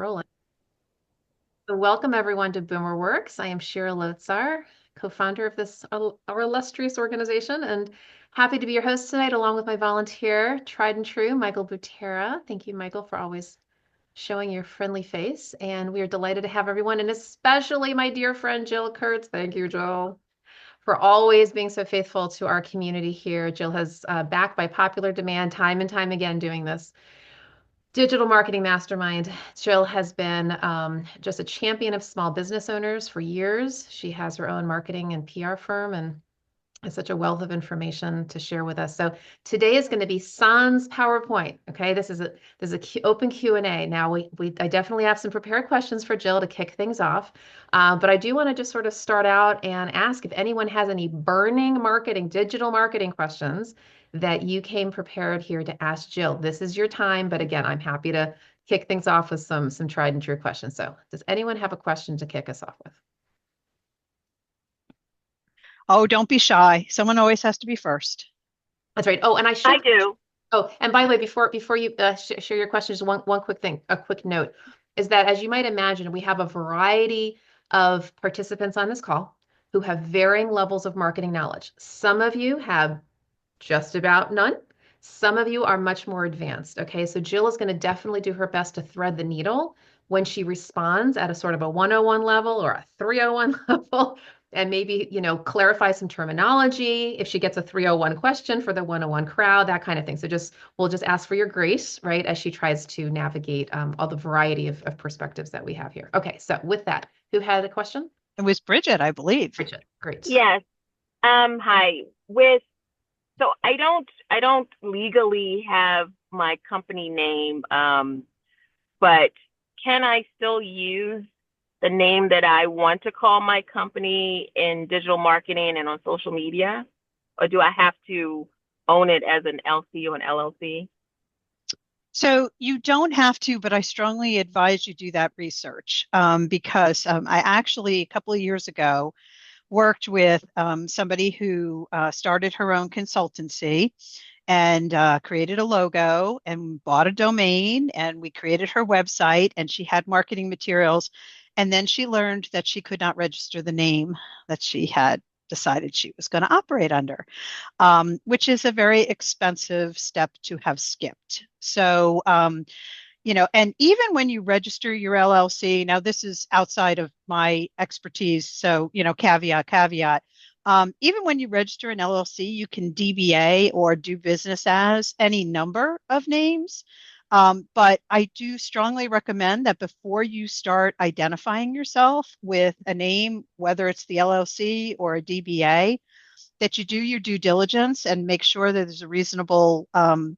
Rolling. So welcome everyone to BoomerWorks. I am Shira Lotzar, co-founder of this our illustrious organization, and happy to be your host tonight, along with my volunteer, tried and true, Michael Butera. Thank you, Michael, for always showing your friendly face. And we are delighted to have everyone, and especially my dear friend Jill Kurtz. Thank you, Jill, for always being so faithful to our community here. Jill has, backed by popular demand, time and time again, doing this Digital Marketing Mastermind. Jill has been just a champion of small business owners for years. She has her own marketing and PR firm and has such a wealth of information to share with us. So today is going to be Sans PowerPoint. Okay, this is a open Q&A. Now I definitely have some prepared questions for Jill to kick things off, but I do want to just sort of start out and ask if anyone has any burning digital marketing questions that you came prepared here to ask Jill. This is your time, but again, I'm happy to kick things off with some tried and true questions. So does anyone have a question to kick us off with? Oh, don't be shy. Someone always has to be first. That's right. Oh, and I I should. do. Oh, and by the way, before you share your question, just one quick thing, a quick note, is that as you might imagine, we have a variety of participants on this call who have varying levels of marketing knowledge. Some of you have just about none. Some of you are much more advanced. Okay, so Jill is going to definitely do her best to thread the needle when she responds at a sort of a 101 level or a 301 level, and maybe, clarify some terminology if she gets a 301 question for the 101 crowd, that kind of thing. So we'll just ask for your grace, right, as she tries to navigate all the variety of perspectives that we have here. Okay, so with that, who had a question? It was Bridget, I believe. Bridget, great. Yes. Hi. So I don't legally have my company name, but can I still use the name that I want to call my company in digital marketing and on social media? Or do I have to own it as an LC or an LLC? So you don't have to, but I strongly advise you do that research because I actually, a couple of years ago, worked with somebody who started her own consultancy and created a logo and bought a domain, and we created her website, and she had marketing materials. And then she learned that she could not register the name that she had decided she was going to operate under, which is a very expensive step to have skipped. So, and even when you register your LLC, now this is outside of my expertise, so, caveat. Even when you register an LLC, you can DBA or do business as any number of names. But I do strongly recommend that before you start identifying yourself with a name, whether it's the LLC or a DBA, that you do your due diligence and make sure that there's a reasonable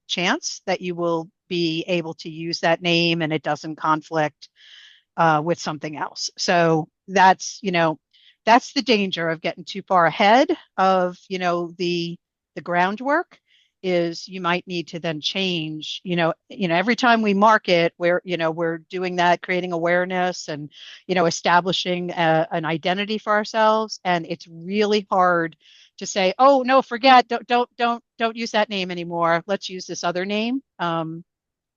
chance that you will be able to use that name and it doesn't conflict with something else. So that's the danger of getting too far ahead of, the groundwork is you might need to then change, every time we market, we're doing that, creating awareness and, establishing an identity for ourselves. And it's really hard to say, oh no, forget, don't use that name anymore. Let's use this other name.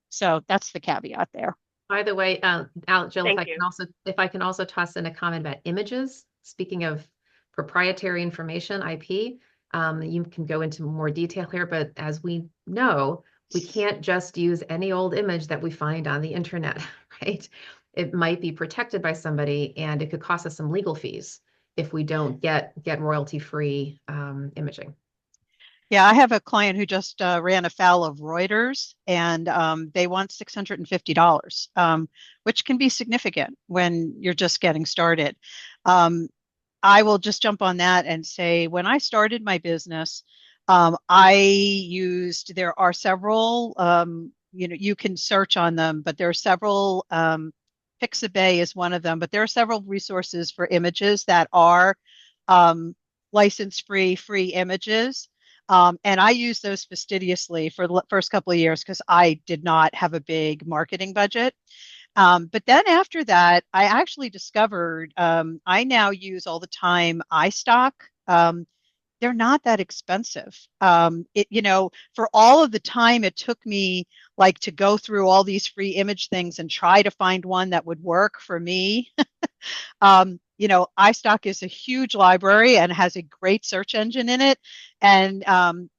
So that's the caveat there. By the way, Jill, Thank you. if I can also toss in a comment about images. Speaking of proprietary information, IP, you can go into more detail here, but as we know, we can't just use any old image that we find on the internet, right? It might be protected by somebody, and it could cost us some legal fees if we don't get royalty-free imaging. Yeah, I have a client who just ran afoul of Reuters, and they want $650, which can be significant when you're just getting started. I will just jump on that and say, when I started my business, there are several, you can search on them, but there are several, Pixabay is one of them, but there are several resources for images that are license-free, free images. And I used those fastidiously for the first couple of years because I did not have a big marketing budget. But then after that, I actually discovered I now use all the time iStock. they're not that expensive. For all of the time it took me like to go through all these free image things and try to find one that would work for me. iStock is a huge library and has a great search engine in it. And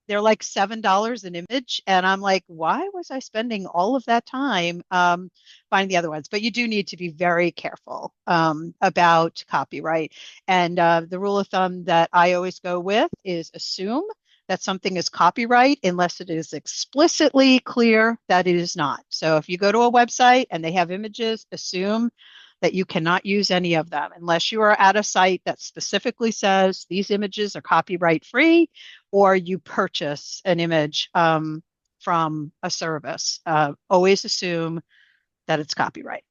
they're like $7 an image. And I'm like, why was I spending all of that time finding the other ones? But you do need to be very careful about copyright. And the rule of thumb that I always go with is assume that something is copyright unless it is explicitly clear that it is not. So if you go to a website and they have images, assume that you cannot use any of them unless you are at a site that specifically says these images are copyright free, or you purchase an image from a service. Always assume that it's copyright.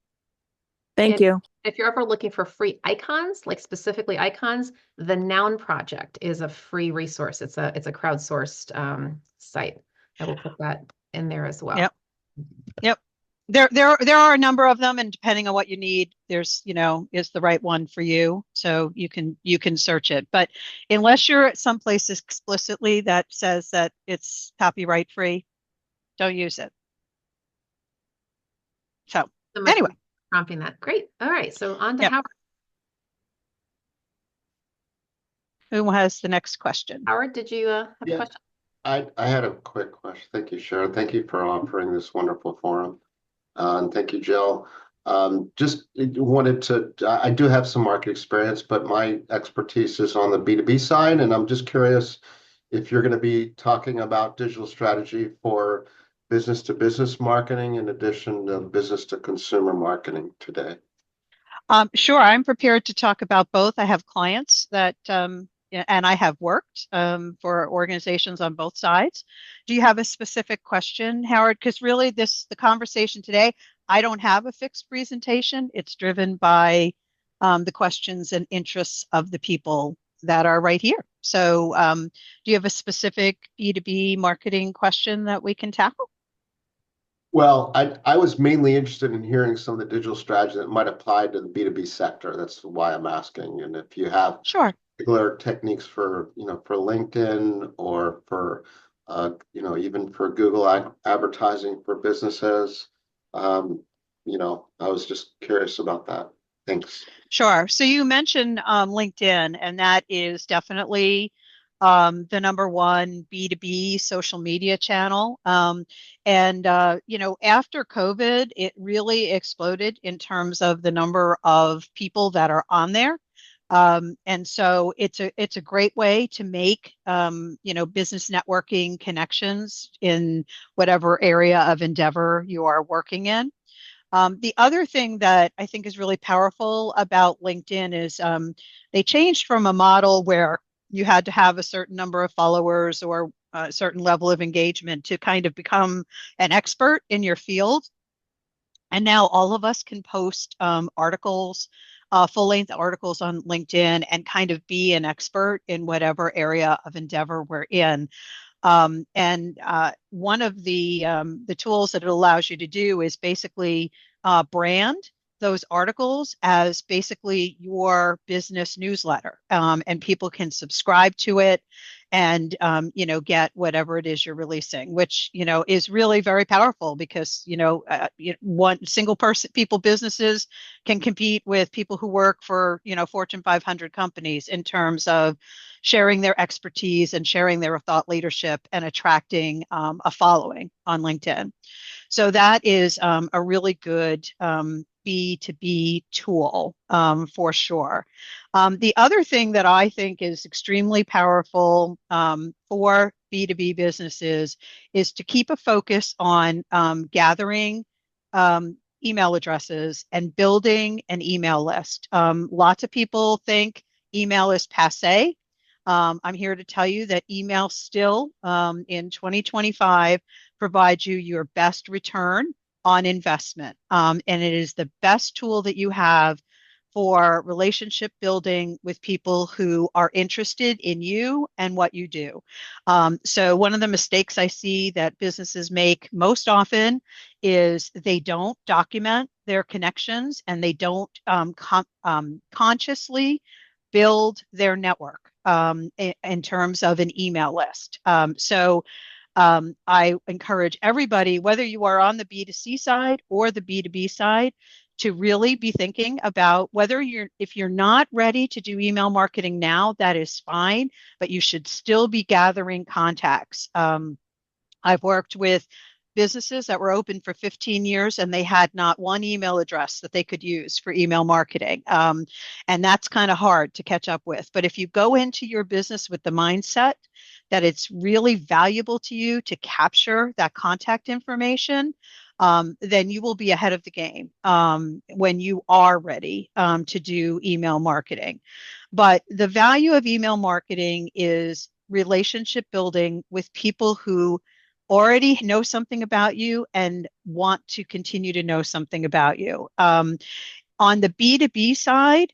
Thank you. If you're ever looking for free icons, like specifically icons, the Noun Project is a free resource. It's a crowdsourced site. I will put that in there as well. Yep. There are a number of them, and depending on what you need, there's is the right one for you. So you can search it. But unless you're at some place explicitly that says that it's copyright free, don't use it. So anyway, prompting that. Great. All right. So on to yep. Howard. Who has the next question? Howard, did you have a question? I had a quick question. Thank you, Sharon. Thank you for offering this wonderful forum. And thank you, Jill. Just wanted to, I do have some market experience, but my expertise is on the B2B side. And I'm just curious if you're going to be talking about digital strategy for business to business marketing in addition to business to consumer marketing today. Sure. I'm prepared to talk about both. I have clients that, and I have worked for organizations on both sides. Do you have a specific question, Howard? Because really the conversation today, I don't have a fixed presentation. It's driven by the questions and interests of the people that are right here. So do you have a specific B2B marketing question that we can tackle? Well, I was mainly interested in hearing some of the digital strategy that might apply to the B2B sector. That's why I'm asking. And if you have particular techniques for, for LinkedIn or for, even for Google advertising for businesses, I was just curious about that. Thanks. Sure. So you mentioned LinkedIn, and that is definitely the number one B2B social media channel. After COVID, it really exploded in terms of the number of people that are on there. And so it's a great way to make, business networking connections in whatever area of endeavor you are working in. The other thing that I think is really powerful about LinkedIn is they changed from a model where you had to have a certain number of followers or a certain level of engagement to kind of become an expert in your field. And now all of us can post articles, full-length articles on LinkedIn and kind of be an expert in whatever area of endeavor we're in. One of the tools that it allows you to do is basically brand those articles as basically your business newsletter, and people can subscribe to it and get whatever it is you're releasing, which is really very powerful because one single person businesses can compete with people who work for Fortune 500 companies in terms of sharing their expertise and sharing their thought leadership and attracting a following on LinkedIn. So that is a really good B2B tool for sure. The other thing that I think is extremely powerful for B2B businesses is to keep a focus on gathering email addresses and building an email list. Lots of people think email is passé. I'm here to tell you that email still in 2025 provides you your best return on investment. And it is the best tool that you have for relationship building with people who are interested in you and what you do. So one of the mistakes I see that businesses make most often is they don't document their connections and they don't consciously build their network. in terms of an email list. I encourage everybody, whether you are on the B2C side or the B2B side, to really be thinking about whether if you're not ready to do email marketing now, that is fine, but you should still be gathering contacts. I've worked with businesses that were open for 15 years and they had not one email address that they could use for email marketing. And that's kind of hard to catch up with. But if you go into your business with the mindset that it's really valuable to you to capture that contact information, then you will be ahead of the game when you are ready to do email marketing. But the value of email marketing is relationship building with people who already know something about you and want to continue to know something about you. On the B2B side,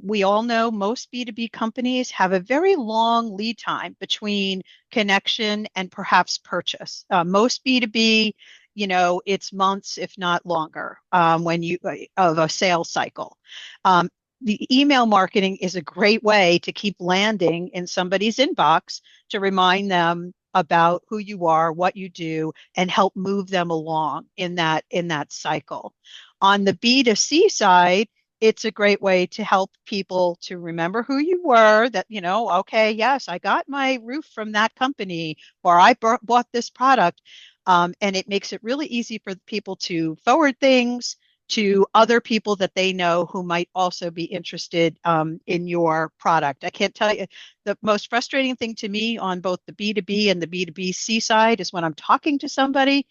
we all know most B2B companies have a very long lead time between connection and perhaps purchase. Most B2B, it's months, if not longer, of a sales cycle. The email marketing is a great way to keep landing in somebody's inbox to remind them about who you are, what you do, and help move them along in that cycle. On the B2C side, it's a great way to help people to remember who you were, that, okay, yes, I got my roof from that company, or I bought this product. And it makes it really easy for people to forward things to other people that they know who might also be interested in your product. I can't tell you, the most frustrating thing to me on both the B2B and the B2B side is when I'm talking to somebody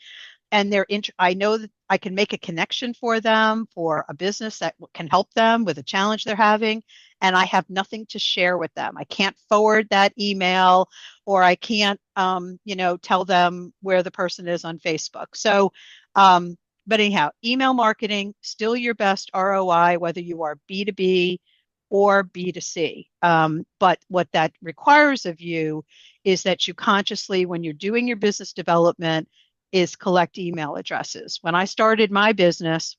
and I know that I can make a connection for them for a business that can help them with a challenge they're having, and I have nothing to share with them. I can't forward that email, or I can't, tell them where the person is on Facebook. So, but anyhow, email marketing, still your best ROI, whether you are B2B or B2C. But what that requires of you is that you consciously, when you're doing your business development, is collect email addresses. When I started my business,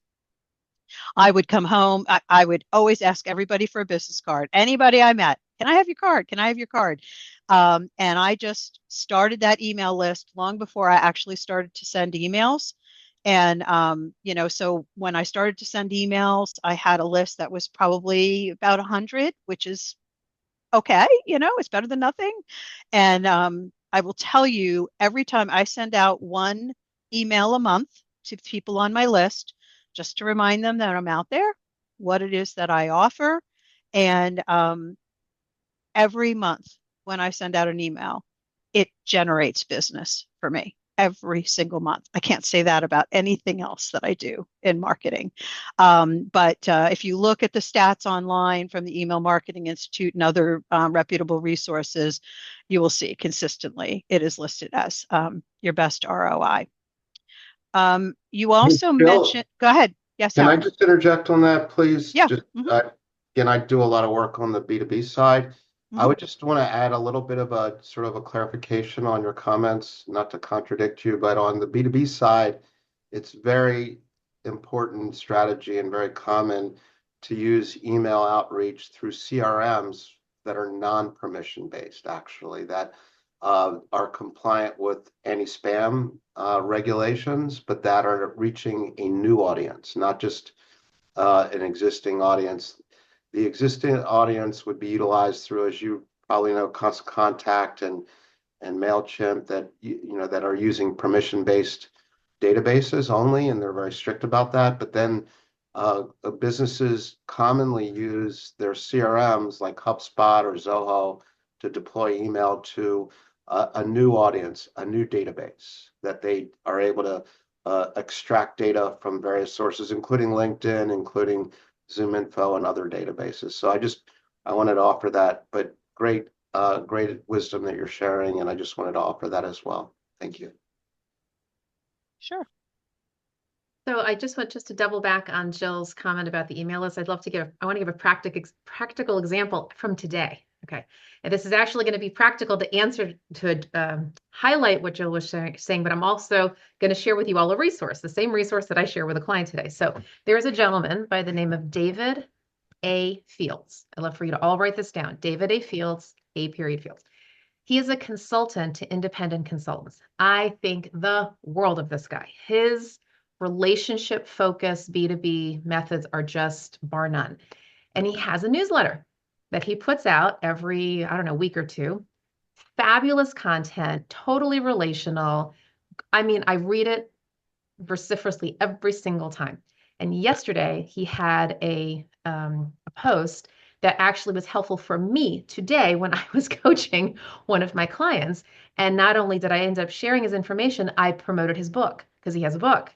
I would come home. I would always ask everybody for a business card. Anybody I met, can I have your card? Can I have your card? And I just started that email list long before I actually started to send emails. And, so when I started to send emails, I had a list that was probably about 100, which is okay. It's better than nothing. And I will tell you, every time I send out one email a month to people on my list, just to remind them that I'm out there, what it is that I offer. And every month when I send out an email, it generates business for me every single month. I can't say that about anything else that I do in marketing. But if you look at the stats online from the Email Marketing Institute and other reputable resources, you will see consistently it is listed as your best ROI. You also mentioned, go ahead. Yes, Can I Howard. just interject on that, please? Yeah. Just again, I do a lot of work on the B2B side. I would just want to add a little bit of a sort of a clarification on your comments, not to contradict you, but on the B2B side, it's very important strategy and very common to use email outreach through CRMs that are non-permission based, actually, that are compliant with anti-spam regulations, but that are reaching a new audience, not just an existing audience. The existing audience would be utilized through, as you probably know, Constant Contact and MailChimp that that are using permission-based databases only, and they're very strict about that. But then businesses commonly use their CRMs like HubSpot or Zoho to deploy email to a new audience, a new database that they are able to extract data from various sources, including LinkedIn, including ZoomInfo and other databases. So I wanted to offer that, but great wisdom that you're sharing, and I just wanted to offer that as well. Thank you. Sure. So I just want to double back on Jill's comment about the email list. I want to give a practical example from today. Okay. And this is actually going to be practical to highlight what Jill was saying, but I'm also going to share with you all a resource, the same resource that I share with a client today. So there is a gentleman by the name of David A. Fields. I'd love for you to all write this down. David A. Fields. pay period fields. He is a consultant to independent consultants. I think the world of this guy. His relationship focused B2B methods are just bar none. And he has a newsletter that he puts out every, I don't know, week or two. Fabulous content, totally relational. I mean, I read it vociferously every single time. And yesterday he had a post that actually was helpful for me today when I was coaching one of my clients. And not only did I end up sharing his information, I promoted his book because he has a book.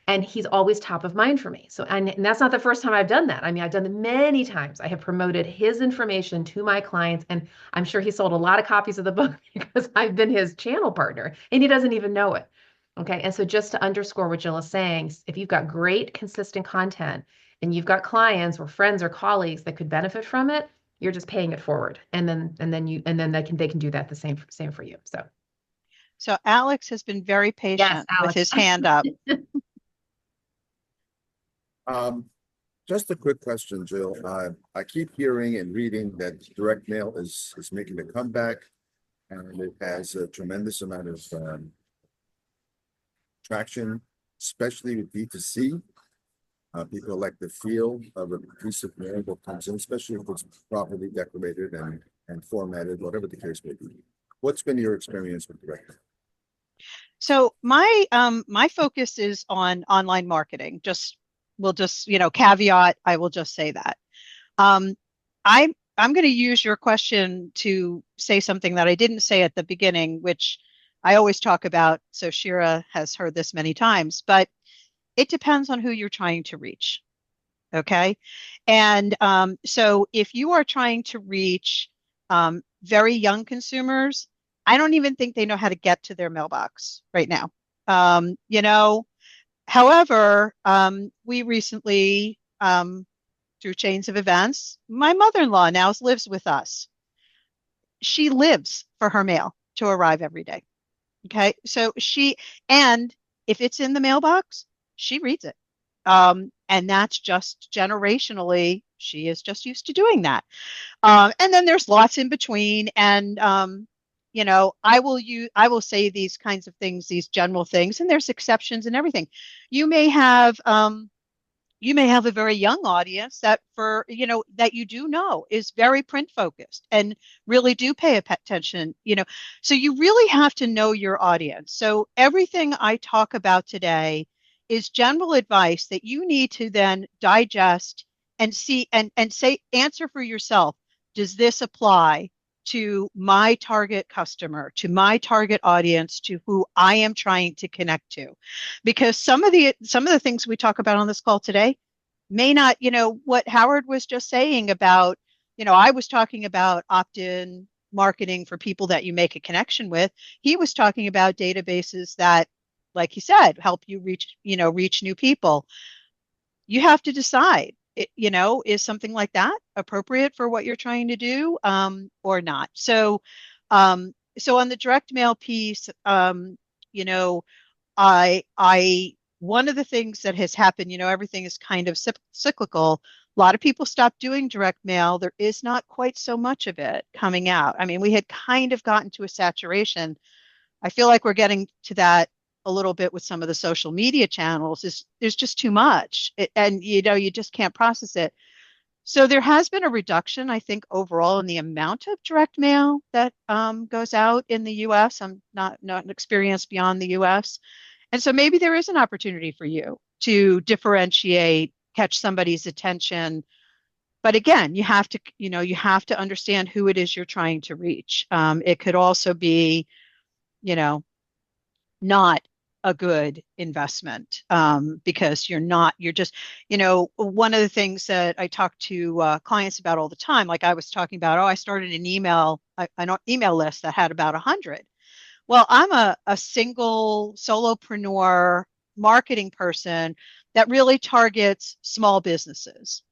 And he's always top of mind for me. So, and that's not the first time I've done that. I mean, I've done it many times. I have promoted his information to my clients, and I'm sure he sold a lot of copies of the book because I've been his channel partner, and he doesn't even know it. Okay. And so just to underscore what Jill is saying, if you've got great, consistent content and you've got clients or friends or colleagues that could benefit from it, you're just paying it forward. And then they can do that the same for you. So Alex has been very Yes, patient with Alex. his hand up. Um, just a quick question, Jill. I keep hearing and reading that direct mail is making a comeback, and it has a tremendous amount of traction, especially with B2C. People like the feel of a piece of mail that comes in, especially if it's properly decorated and formatted, whatever the case may be. What's been your experience with direct mail? So my focus is on online marketing. We'll just caveat. I will just say that. Um, I'm going to use your question to say something that I didn't say at the beginning, which I always talk about. So Shira has heard this many times, but it depends on who you're trying to reach. Okay. And so if you are trying to reach very young consumers, I don't even think they know how to get to their mailbox right now. However, we recently, through chains of events, my mother-in-law now lives with us. She lives for her mail to arrive every day. Okay. And if it's in the mailbox, she reads it. And that's just generationally, she is just used to doing that. And then there's lots in between. And, I will say these kinds of things, these general things, and there's exceptions and everything. You may have, you may have a very young audience that you do know is very print focused and really do pay attention, so you really have to know your audience. So everything I talk about today is general advice that you need to then digest and see and say, answer for yourself. Does this apply to my target customer, to my target audience, to who I am trying to connect to? Because some of the things we talk about on this call today may not, what Howard was just saying about, I was talking about opt-in marketing for people that you make a connection with. He was talking about databases that, like he said, help you reach new people. You have to decide, is something like that appropriate for what you're trying to do, or not? So on the direct mail piece, I one of the things that has happened, everything is kind of cyclical. A lot of people stopped doing direct mail. There is not quite so much of it coming out. I mean, we had kind of gotten to a saturation. I feel like we're getting to that a little bit with some of the social media channels. There's just too much, and you just can't process it. So there has been a reduction, I think, overall in the amount of direct mail that goes out in the U.S. I'm not experienced beyond the U.S. And so maybe there is an opportunity for you to differentiate, catch somebody's attention. But again, you have to understand who it is you're trying to reach. It could also be, not a good investment, because you're just, one of the things that I talk to clients about all the time, like I was talking about, I started an an email list that had about 100. Well, I'm a single solopreneur marketing person that really targets small businesses.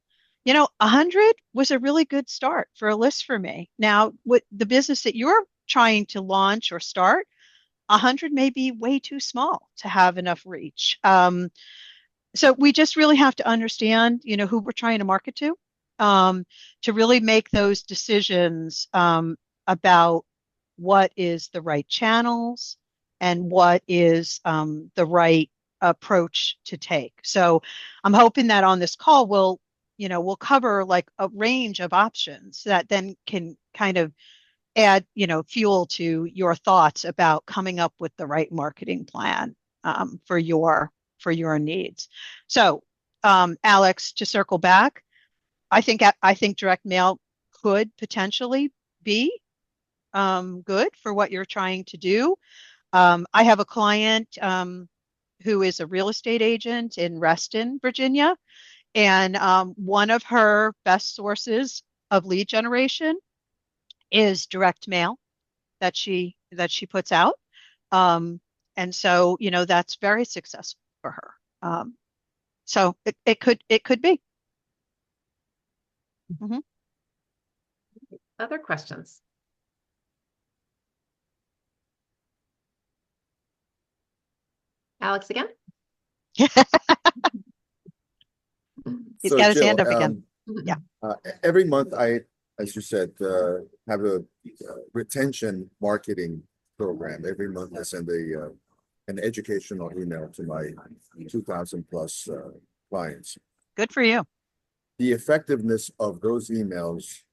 100 was a really good start for a list for me. Now, with the business that you're trying to launch or start, 100 may be way too small to have enough reach. So we just really have to understand, who we're trying to market to really make those decisions about what is the right channels and what is the right approach to take. So I'm hoping that on this call we'll cover like a range of options that then can kind of add, fuel to your thoughts about coming up with the right marketing plan for your needs. So, Alex, to circle back, I think direct mail could potentially be good for what you're trying to do. I have a client who is a real estate agent in Reston, Virginia, and one of her best sources of lead generation is direct mail that she puts out. Um, and so, that's very successful for her. So it could be. Mhm. Other questions? Alex again? He's So got his hand Jill, up again. Yeah. every month as you said, have a retention marketing program. Every month I send an educational email to my 2,000 plus clients. Good for you. The effectiveness of those emails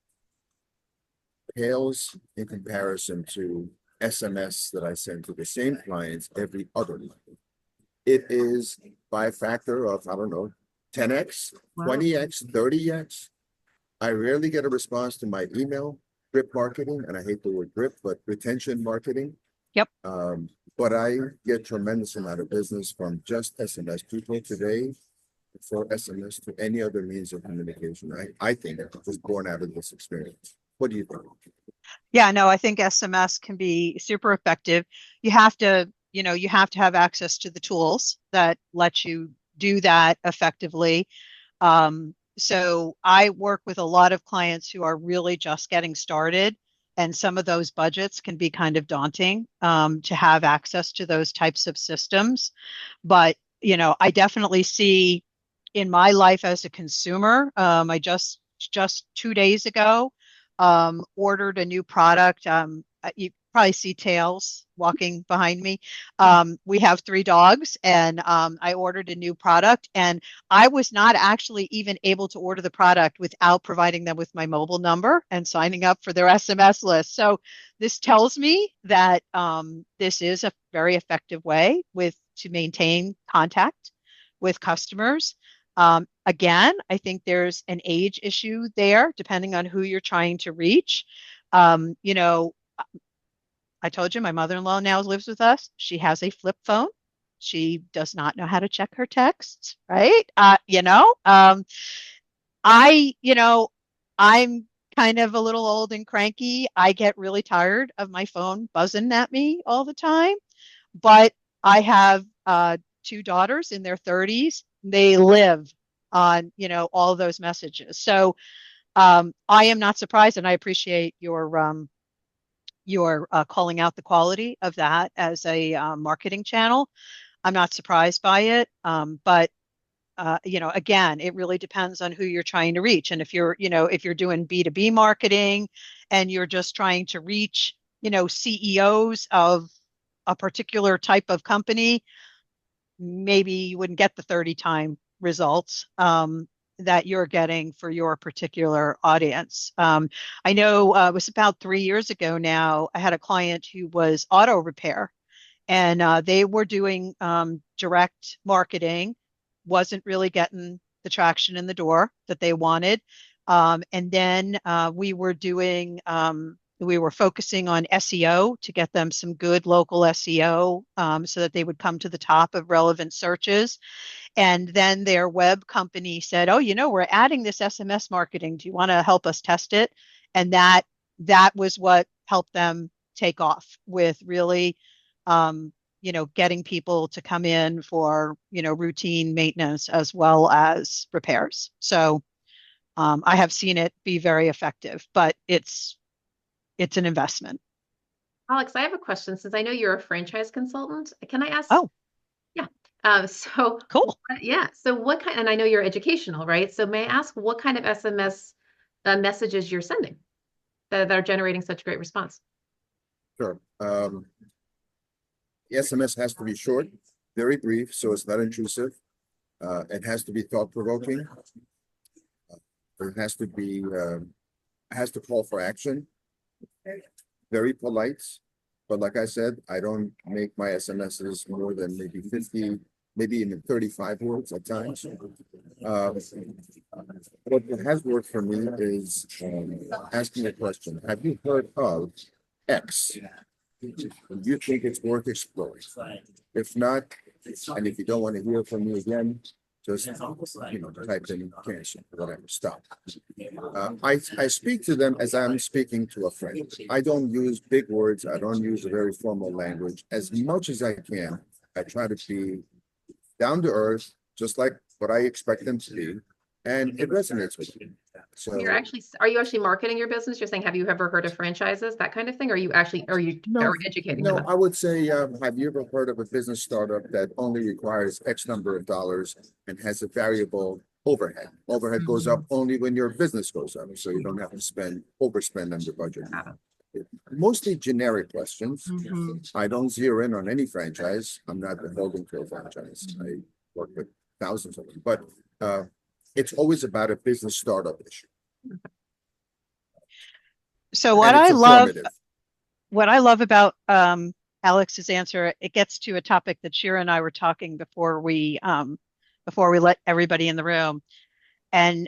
pales in comparison to SMS that I send to the same clients every other month. It is by a factor of, I don't know, 10x, Wow. 20x, 30x. I rarely get a response to my email, drip marketing, and I hate the word drip, but retention marketing. Yep. But I get tremendous amount of business from just SMS. People today for SMS to any other means of communication. I think it was born out of this experience. What do you think? Yeah, no, I think SMS can be super effective. You have to have access to the tools that let you do that effectively. So I work with a lot of clients who are really just getting started, and some of those budgets can be kind of daunting to have access to those types of systems. But I definitely see in my life as a consumer, I just 2 days ago ordered a new product. You probably see Tails walking behind me. We have 3 dogs, and I ordered a new product, and I was not actually even able to order the product without providing them with my mobile number and signing up for their SMS list. So this tells me that this is a very effective way to maintain contact with customers. Again, I think there's an age issue there, depending on who you're trying to reach. Um, you know, I told you my mother-in-law now lives with us. She has a flip phone. She does not know how to check her texts, right? I, you know, I'm kind of a little old and cranky. I get really tired of my phone buzzing at me all the time. But I have 2 daughters in their 30s. They live on, all of those messages. So I am not surprised, and I appreciate your calling out the quality of that as a marketing channel. I'm not surprised by it, but again, it really depends on who you're trying to reach. And if you're doing B2B marketing and you're just trying to reach, CEOs of a particular type of company, maybe you wouldn't get the 30-time results that you're getting for your particular audience. I know it was about 3 years ago now, I had a client who was auto repair, and they were doing direct marketing, wasn't really getting the traction in the door that they wanted. And then we were focusing on SEO to get them some good local SEO so that they would come to the top of relevant searches. And then their web company said, "Oh, we're adding this SMS marketing. Do you want to help us test it?" And that was what helped them take off with really, getting people to come in for, routine maintenance as well as repairs. So I have seen it be very effective, but it's an investment. Alex, I have a question. Since I know you're a franchise consultant, can I ask? Oh, Yeah. So cool. yeah. So what kind, and I know you're educational, right? So may I ask what kind of SMS messages you're sending? that are generating such great response? Sure. The SMS has to be short, very brief, so it's not intrusive. It has to be thought-provoking. It has to call for action. Very polite, but like I said, I don't make my SMSs more than maybe 50, maybe even 35 words at times. What has worked for me is asking a question. Have you heard of X? Do you think it's worth exploring? If not, and if you don't want to hear from me again, just type in cancel, whatever, stop. I speak to them as I'm speaking to a friend. I don't use big words. I don't use a very formal language. As much as I can, I try to be down to earth, just like what I expect them to be, and it resonates with me. So are you actually marketing your business? You're saying, have you ever heard of franchises, that kind of thing? Or are you no, educating no, them? I would say, have you ever heard of a business startup that only requires X number of dollars and has a variable overhead? Overhead goes up only when your business goes up, so you don't have to overspend on your budget. Mostly generic questions. I don't zero in on any franchise. I'm not beholden to a franchise. I work with thousands of them, but it's always about a business startup issue. So what I love about Alex's answer, it gets to a topic that Shira and I were talking before we let everybody in the room, and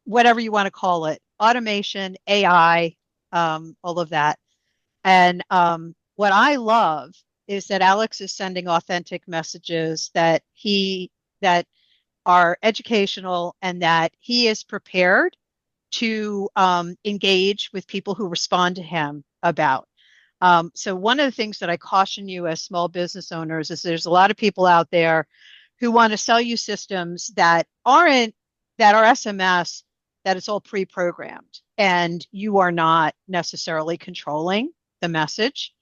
whatever you want to call it, automation, AI, all of that. And what I love is that Alex is sending authentic messages that are educational and that he is prepared to engage with people who respond to him about. So one of the things that I caution you as small business owners is there's a lot of people out there who want to sell you systems that are SMS, that it's all pre-programmed and you are not necessarily controlling the message.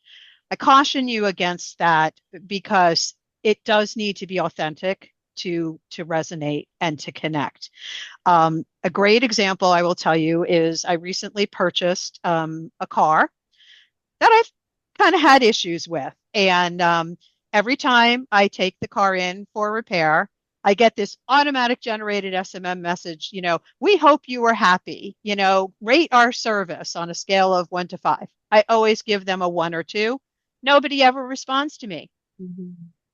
I caution you against that because it does need to be authentic to resonate and to connect. A great example I will tell you is I recently purchased a car that I've kind of had issues with. And every time I take the car in for repair, I get this automatic generated SMS message, we hope you are happy, rate our service on a scale of 1 to 5. I always give them a 1 or 2. Nobody ever responds to me.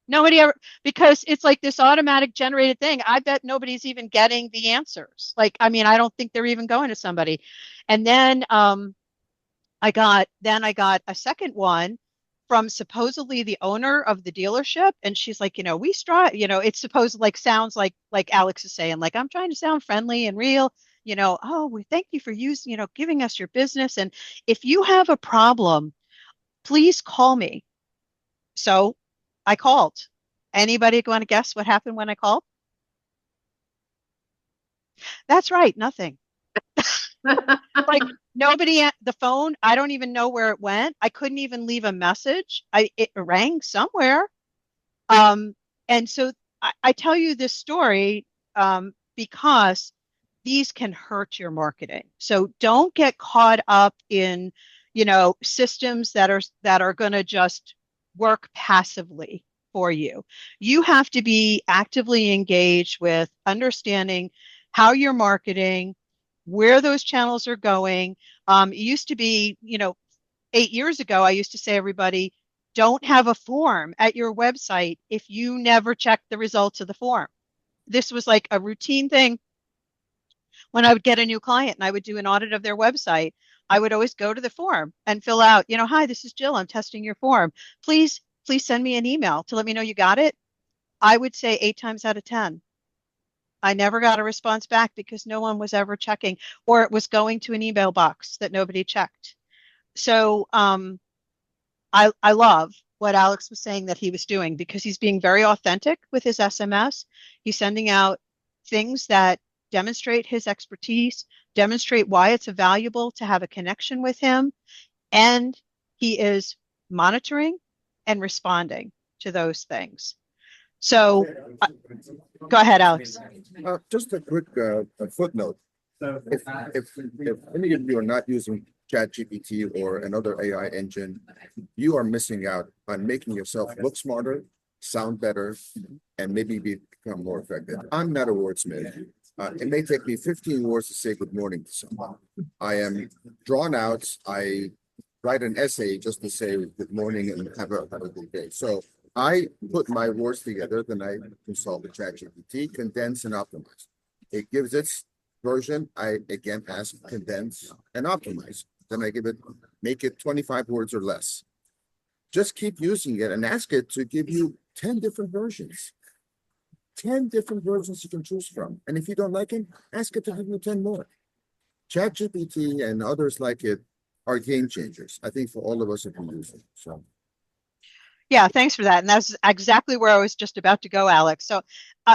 Nobody ever, because it's like this automatic generated thing. I bet nobody's even getting the answers. I don't think they're even going to somebody. And then I got a second one from supposedly the owner of the dealership, and she's like, we strive, it's supposed sounds like Alex is saying, I'm trying to sound friendly and real, oh, we thank you for giving us your business, and if you have a problem, please call me. So I called. Anybody want to guess what happened when I called? That's right, nothing. Nobody at the phone. I don't even know where it went. I couldn't even leave a message. It rang somewhere. And so I tell you this story because these can hurt your marketing. So don't get caught up in, systems that are going to just work passively for you. You have to be actively engaged with understanding how you're marketing, where those channels are going. It used to be, 8 years ago, I used to say, everybody, don't have a form at your website if you never check the results of the form. This was like a routine thing. When I would get a new client and I would do an audit of their website, I would always go to the form and fill out, hi, this is Jill. I'm testing your form. Please send me an email to let me know you got it. I would say 8 times out of 10. I never got a response back because no one was ever checking, or it was going to an email box that nobody checked. So I love what Alex was saying that he was doing because he's being very authentic with his SMS. He's sending out things that demonstrate his expertise, demonstrate why it's valuable to have a connection with him, and he is monitoring and responding to those things. So go ahead, Alex. Just a quick footnote. if any of you are not using ChatGPT or another AI engine, you are missing out on making yourself look smarter, sound better, and maybe become more effective. I'm not a wordsmith. It may take me 15 words to say good morning to someone. I am drawn out. I write an essay just to say good morning and have a good day. So I put my words together, then I consult the ChatGPT, condense and optimize. It gives its version. I again ask condense and optimize. Then I make it 25 words or less. Just keep using it and ask it to give you 10 different versions. 10 different versions you can choose from. And if you don't like it, ask it to give you 10 more. ChatGPT and others like it are game changers, I think, for all of us who can use it. So Yeah, thanks for that. And that's exactly where I was just about to go, Alex. So,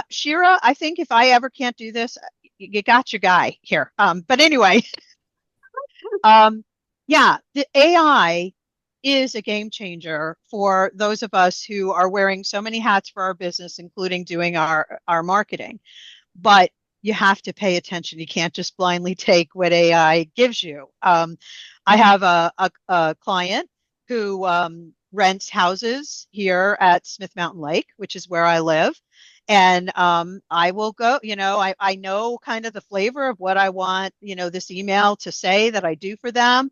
Shira, I think if I ever can't do this, you got your guy here. But anyway, um, yeah, the AI is a game changer for those of us who are wearing so many hats for our business, including doing our marketing. But you have to pay attention. You can't just blindly take what AI gives you. I have a client who rents houses here at Smith Mountain Lake, which is where I live. And I will go, I know kind of the flavor of what I want, this email to say that I do for them.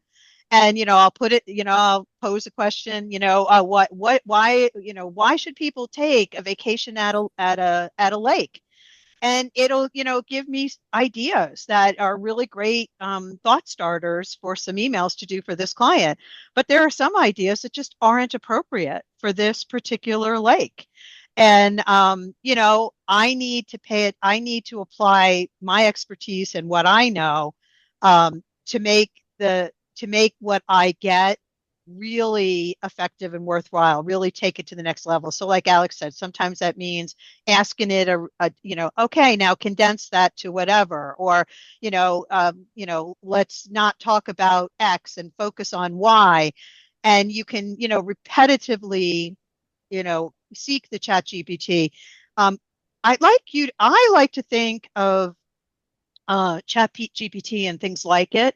And, I'll put it, I'll pose a question, why should people take a vacation at a lake? And it'll give me ideas that are really great thought starters for some emails to do for this client, but there are some ideas that just aren't appropriate for this particular lake. And I need to apply my expertise and what I know to make what I get really effective and worthwhile, really take it to the next level. So like Alex said, sometimes that means asking it okay, now condense that to whatever, or let's not talk about X and focus on Y. And you can repetitively seek the chat GPT. I like to think of chat GPT and things like it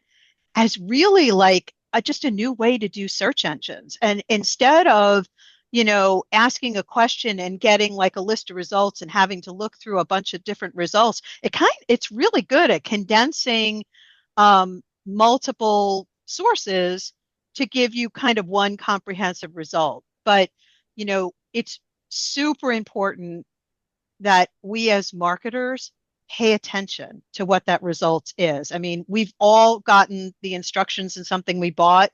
as really like just a new way to do search engines. And instead of, asking a question and getting like a list of results and having to look through a bunch of different results, it's really good at condensing multiple sources to give you kind of one comprehensive result. But, it's super important that we as marketers pay attention to what that result is. I mean, we've all gotten the instructions in something we bought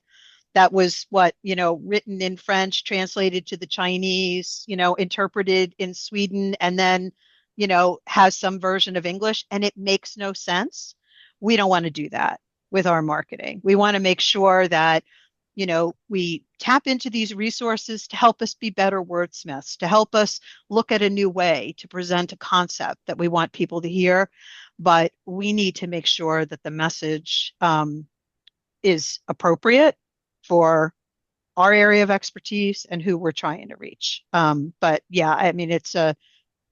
that was written in French, translated to the Chinese, interpreted in Sweden, and then, has some version of English, and it makes no sense. We don't want to do that with our marketing. We want to make sure that we tap into these resources to help us be better wordsmiths, to help us look at a new way to present a concept that we want people to hear. But we need to make sure that the message is appropriate for our area of expertise and who we're trying to reach. But yeah, I mean, it's a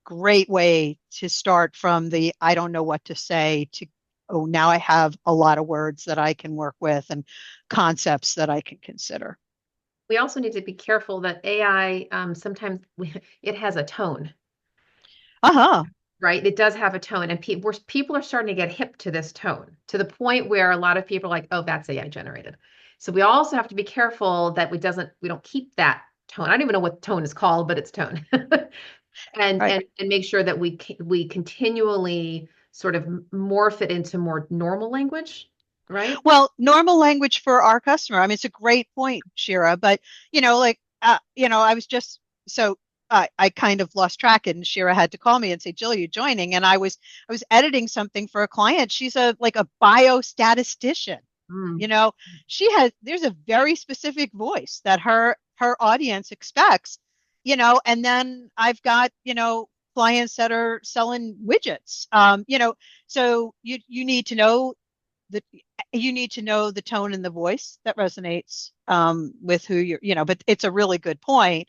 great way to start from the I don't know what to say to oh, now I have a lot of words that I can work with and concepts that I can consider. We also need to be careful that AI sometimes it has a tone. Uh-huh. Right? It does have a tone, and people are starting to get hip to this tone to the point where a lot of people are like, "Oh, that's AI generated." So we also have to be careful that we don't keep that tone. I don't even know what tone is called, but it's tone, and Right. and make sure that we continually sort of morph it into more normal language, right? Well, normal language for our customer. I mean, it's a great point, Shira, but I was just so I kind of lost track and Shira had to call me and say, Jill, you joining? And I was editing something for a client. She's a biostatistician. Mm. There's a very specific voice that her audience expects, and then I've got, clients that are selling widgets. So you need to know the tone and the voice that resonates with who but it's a really good point.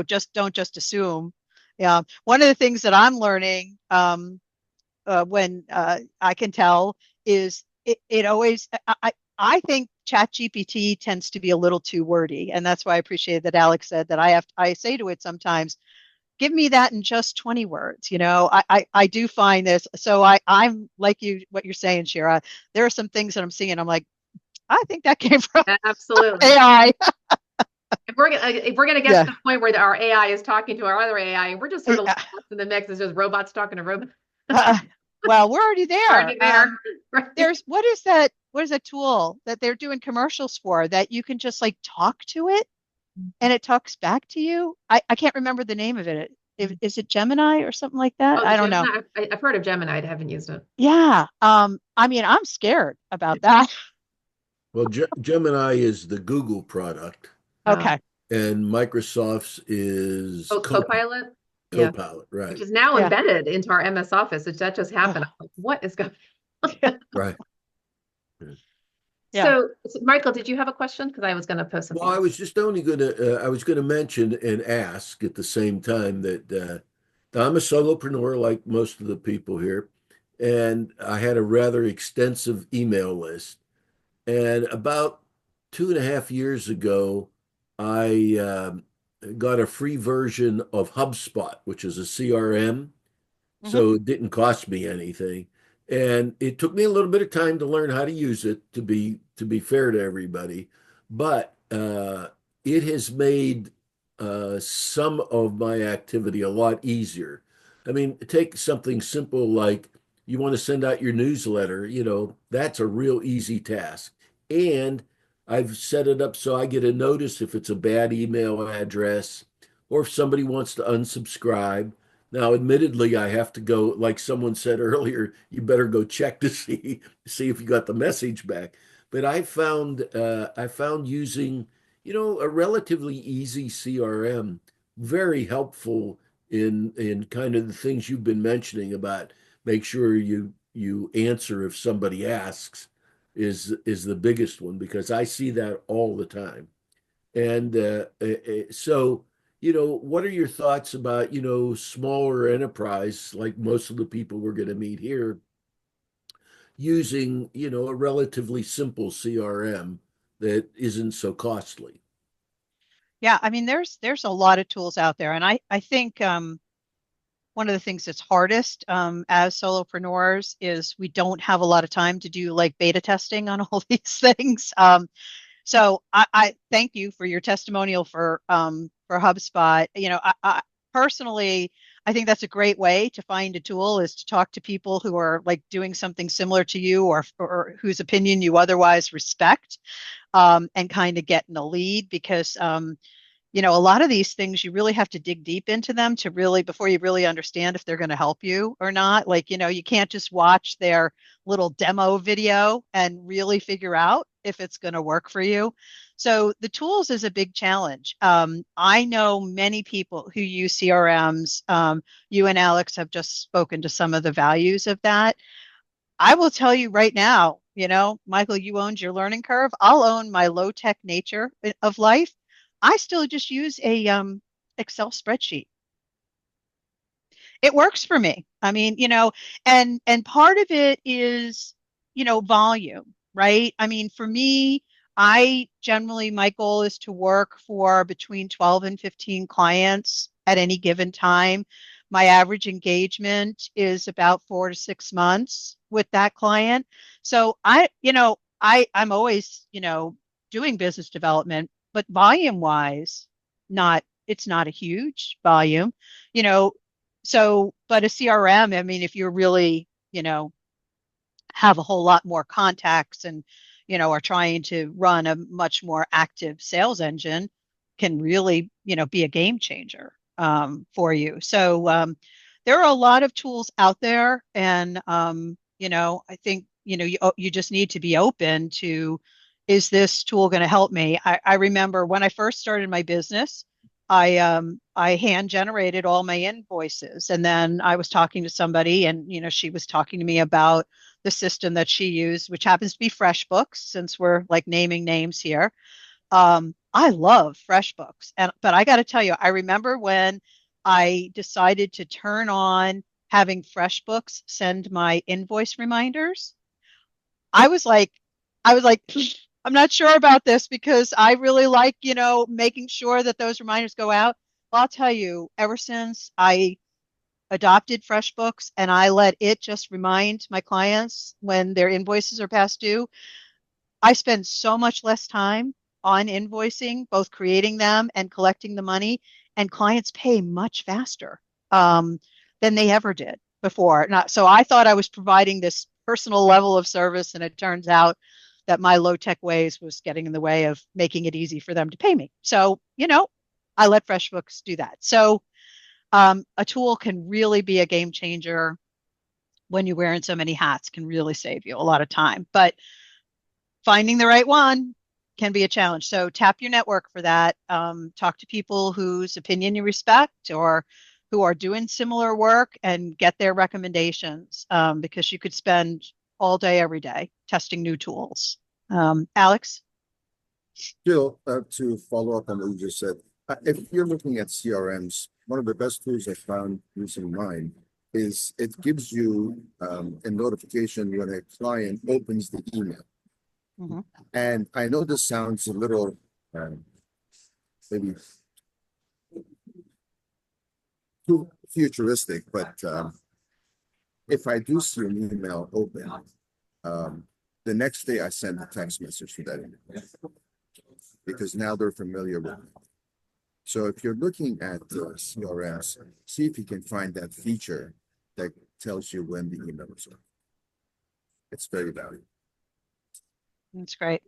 Just don't just assume. Yeah. One of the things that I'm learning when I can tell it always, I think ChatGPT tends to be a little too wordy. And that's why I appreciate that Alex said that I say to it sometimes, give me that in just 20 words. I do find this. So I'm like you, what you're saying, Shira. There are some things that I'm seeing. I'm like, I think that came from Absolutely. AI. If we're gonna get to Yeah. the point where our AI is talking to our other AI, and we're just sort of Yeah. lost in the mix, it's just robots talking to robots. Uh, well, we're already there. Already there, right? There's what is that tool that they're doing commercials for that you can just like talk to it and it talks back to you? I can't remember the name of it. Is it Gemini or something like that? Oh, the I don't know. Gemini. I've heard of Gemini. I haven't used it. Yeah. I mean, I'm scared about that. Well, Gemini is the Google product, Okay. and Microsoft's is Oh, Copilot. Yeah, Copilot, which right? is now Yeah. embedded into our MS Office. That just happened. I'm like, what is going on? Right. Yeah. So, Michael, did you have a question? Because I was going to post Well, something. I was just only going to, I was going to mention and ask at the same time that I'm a solopreneur like most of the people here, and I had a rather extensive email list. And about 2.5 years ago, I got a free version of HubSpot, which is a CRM. Hmm. So it didn't cost me anything. And it took me a little bit of time to learn how to use it, to be fair to everybody. But it has made some of my activity a lot easier. I mean, take something simple like you want to send out your newsletter, that's a real easy task. And I've set it up so I get a notice if it's a bad email address or if somebody wants to unsubscribe. Now, admittedly, I have to go, like someone said earlier, you better go check to see if you got the message back. But I found using, a relatively easy CRM very helpful in kind of the things you've been mentioning about make sure you answer if somebody asks is the biggest one because I see that all the time. And so, what are your thoughts about, smaller enterprise, like most of the people we're going to meet here, using, a relatively simple CRM that isn't so costly? Yeah. I mean, there's a lot of tools out there. And I think one of the things that's hardest as solopreneurs is we don't have a lot of time to do like beta testing on all these things. So I thank you for your testimonial for HubSpot. I personally, I think that's a great way to find a tool is to talk to people who are like doing something similar to you or whose opinion you otherwise respect, and kind of get in the lead because a lot of these things you really have to dig deep into them to really before you really understand if they're going to help you or not. Like, you can't just watch their little demo video and really figure out if it's going to work for you. So the tools is a big challenge. I know many people who use CRMs. You and Alex have just spoken to some of the values of that. I will tell you right now, Michael, you owned your learning curve. I'll own my low tech nature of life. I still just use a Excel spreadsheet. It works for me. I mean, and part of it is, volume, right? I mean, for me, I generally my goal is to work for between 12 and 15 clients at any given time. My average engagement is about 4 to 6 months with that client. So I'm always, doing business development, but volume wise, it's not a huge volume, you know, but a CRM, I mean, if you're really, have a whole lot more contacts and, are trying to run a much more active sales engine can really, be a game changer for you. So there are a lot of tools out there. And, I think, you just need to be open to, is this tool going to help me? I remember when I first started my business, I hand generated all my invoices, and then I was talking to somebody, and she was talking to me about the system that she used, which happens to be FreshBooks, since we're like naming names here. I love FreshBooks, but I got to tell you, I remember when I decided to turn on having FreshBooks send my invoice reminders. I was like, I was like, I'm not sure about this because I really like, making sure that those reminders go out. Well, I'll tell you, ever since I adopted FreshBooks and I let it just remind my clients when their invoices are past due, I spend so much less time on invoicing, both creating them and collecting the money, and clients pay much faster than they ever did before. Not, so I thought I was providing this personal level of service, and it turns out that my low tech ways was getting in the way of making it easy for them to pay me. So, I let FreshBooks do that. So a tool can really be a game changer when you're wearing so many hats, can really save you a lot of time. But finding the right one can be a challenge. So tap your network for that. Talk to people whose opinion you respect or who are doing similar work and get their recommendations because you could spend all day, every day testing new tools. Alex? Jill, to follow up on what you just said, if you're looking at CRMs, one of the best tools I found using mine is it gives you a notification when a client opens the email. Mm-hmm. And I know this sounds a little maybe too futuristic, but if I do see an email open, the next day I send a text message to that email because now they're familiar with it. So if you're looking at CRMs, see if you can find that feature that tells you when the email is open. It's very valuable. That's great.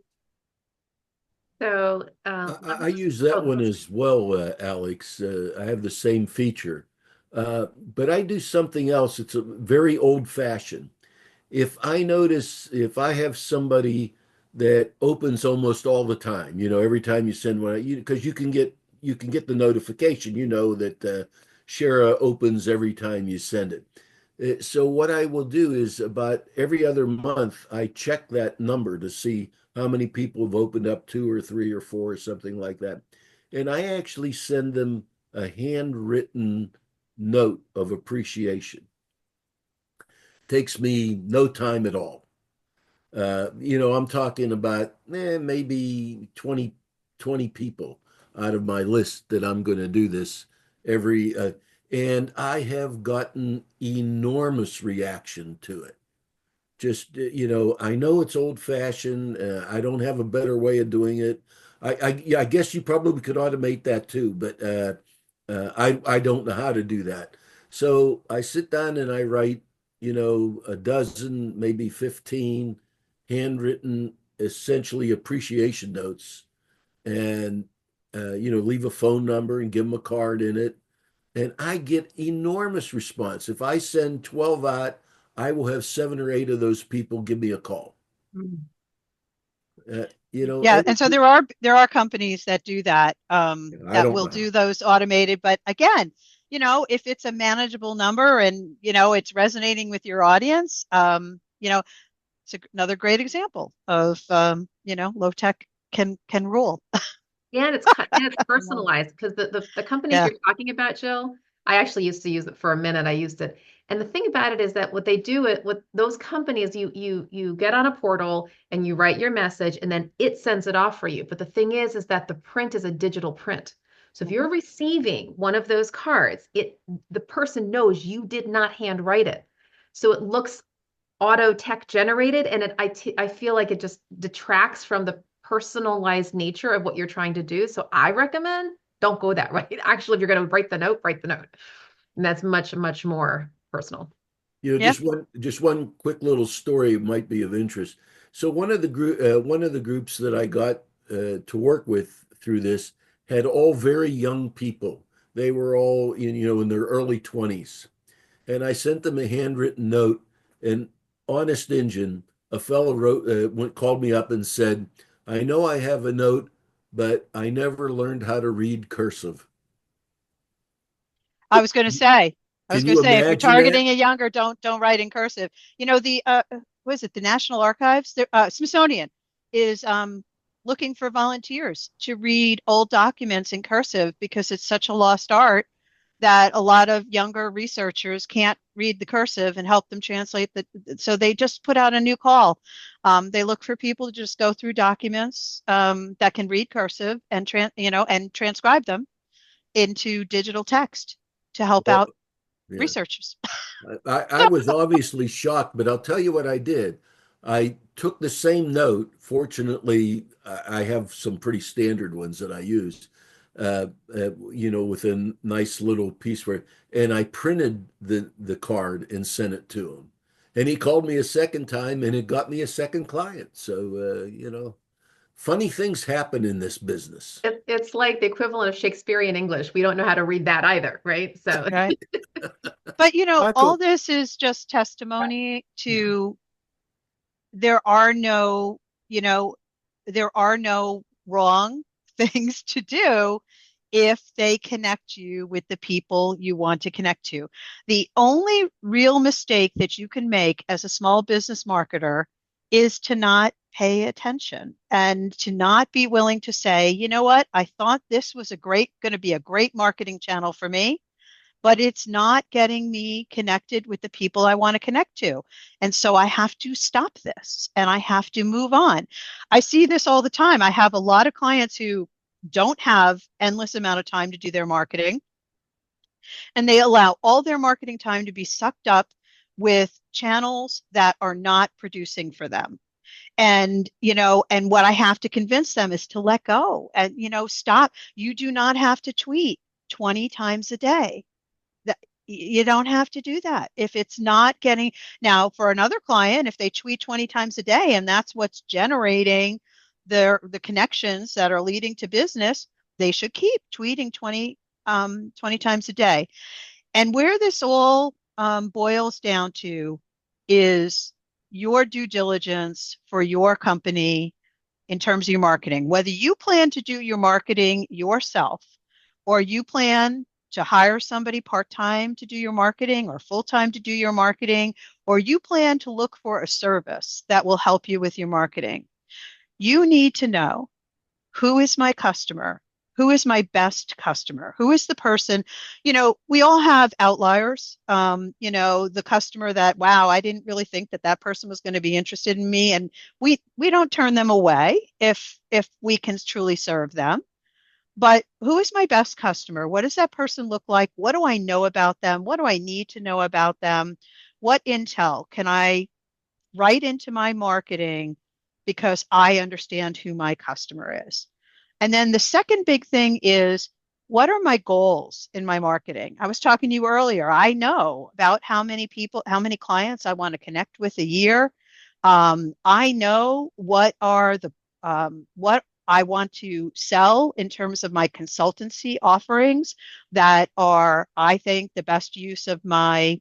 So I use that one as well, Alex. I have the same feature, but I do something else. It's a very old fashioned. If I have somebody that opens almost all the time, every time you send one, because you can get the notification, that Shara opens every time you send it. So what I will do is about every other month, I check that number to see how many people have opened up two or three or four or something like that. And I actually send them a handwritten note of appreciation. Takes me no time at all. I'm talking about maybe 20 people out of my list that I'm going to do this every, and I have gotten enormous reaction to it. Just, I know it's old fashioned. I don't have a better way of doing it. Yeah, I guess you probably could automate that too, but I don't know how to do that. So I sit down and I write, a dozen, maybe 15 handwritten, essentially appreciation notes, and leave a phone number and give them a card in it. And I get enormous response. If I send 12 out, I will have 7 or 8 of those people give me a call. Mm. Yeah, and so there are companies that do that I that don't will know. do those automated. But again, if it's a manageable number and it's resonating with your audience, it's another great example of low tech can rule. Yeah, and it's personalized because the companies Yeah. you're talking about, Jill, I actually used to use it for a minute. I used it. And the thing about it is that what they do it with those companies, you get on a portal and you write your message and then it sends it off for you. But the thing is that the print is a digital print. So if you're receiving one of those cards, the person knows you did not handwrite it. So it looks auto tech generated and I feel like it just detracts from the personalized nature of what you're trying to do. So I recommend don't go that way. Actually, if you're going to write the note. And that's much, much more personal. Yeah. Just one quick little story might be of interest. So one of the groups that I got to work with through this had all very young people. They were all in their early 20s. And I sent them a handwritten note, and honest engine, a fellow called me up and said, I know I have a note, but I never learned how to read cursive. I was going to say, Can you if you're imagine that? targeting a younger, don't write in cursive. The what is it? The National Archives, Smithsonian is looking for volunteers to read old documents in cursive because it's such a lost art that a lot of younger researchers can't read the cursive and help them translate so they just put out a new call. They look for people to just go through documents that can read cursive and and transcribe them into digital text to help Well, out yeah. researchers. I was obviously shocked, but I'll tell you what I did. I took the same note. Fortunately, I have some pretty standard ones that I use, with a nice little piece for it. And I printed the card and sent it to him. And he called me a second time, and it got me a second client. So, funny things happen in this business. It's like the equivalent of Shakespearean English. We don't know how to read that either, right? So Right. But all Michael, this is just testimony to there are no, you know, there are no wrong things to do if they connect you with the people you want to connect to. The only real mistake that you can make as a small business marketer is to not pay attention and to not be willing to say, you know what, I thought this was going to be a great marketing channel for me, but it's not getting me connected with the people I want to connect to. And so I have to stop this and I have to move on. I see this all the time. I have a lot of clients who don't have endless amount of time to do their marketing, and they allow all their marketing time to be sucked up with channels that are not producing for them. And what I have to convince them is to let go and stop. You do not have to tweet 20 times a day. That you don't have to do that if it's not getting. Now for another client, if they tweet 20 times a day and that's what's generating the connections that are leading to business, they should keep tweeting 20 times a day. And where this all boils down to is your due diligence for your company in terms of your marketing, whether you plan to do your marketing yourself or you plan to hire somebody part-time to do your marketing or full-time to do your marketing, or you plan to look for a service that will help you with your marketing. You need to know, who is my customer? Who is my best customer? Who is the person? We all have outliers. The customer that, wow, I didn't really think that person was going to be interested in me. And we don't turn them away if we can truly serve them. But who is my best customer? What does that person look like? What do I know about them? What do I need to know about them? What intel can I write into my marketing because I understand who my customer is? And then the second big thing is, what are my goals in my marketing? I was talking to you earlier. I know about how many people, how many clients I want to connect with a year. I know what I want to sell in terms of my consultancy offerings that are, I think, the best use of my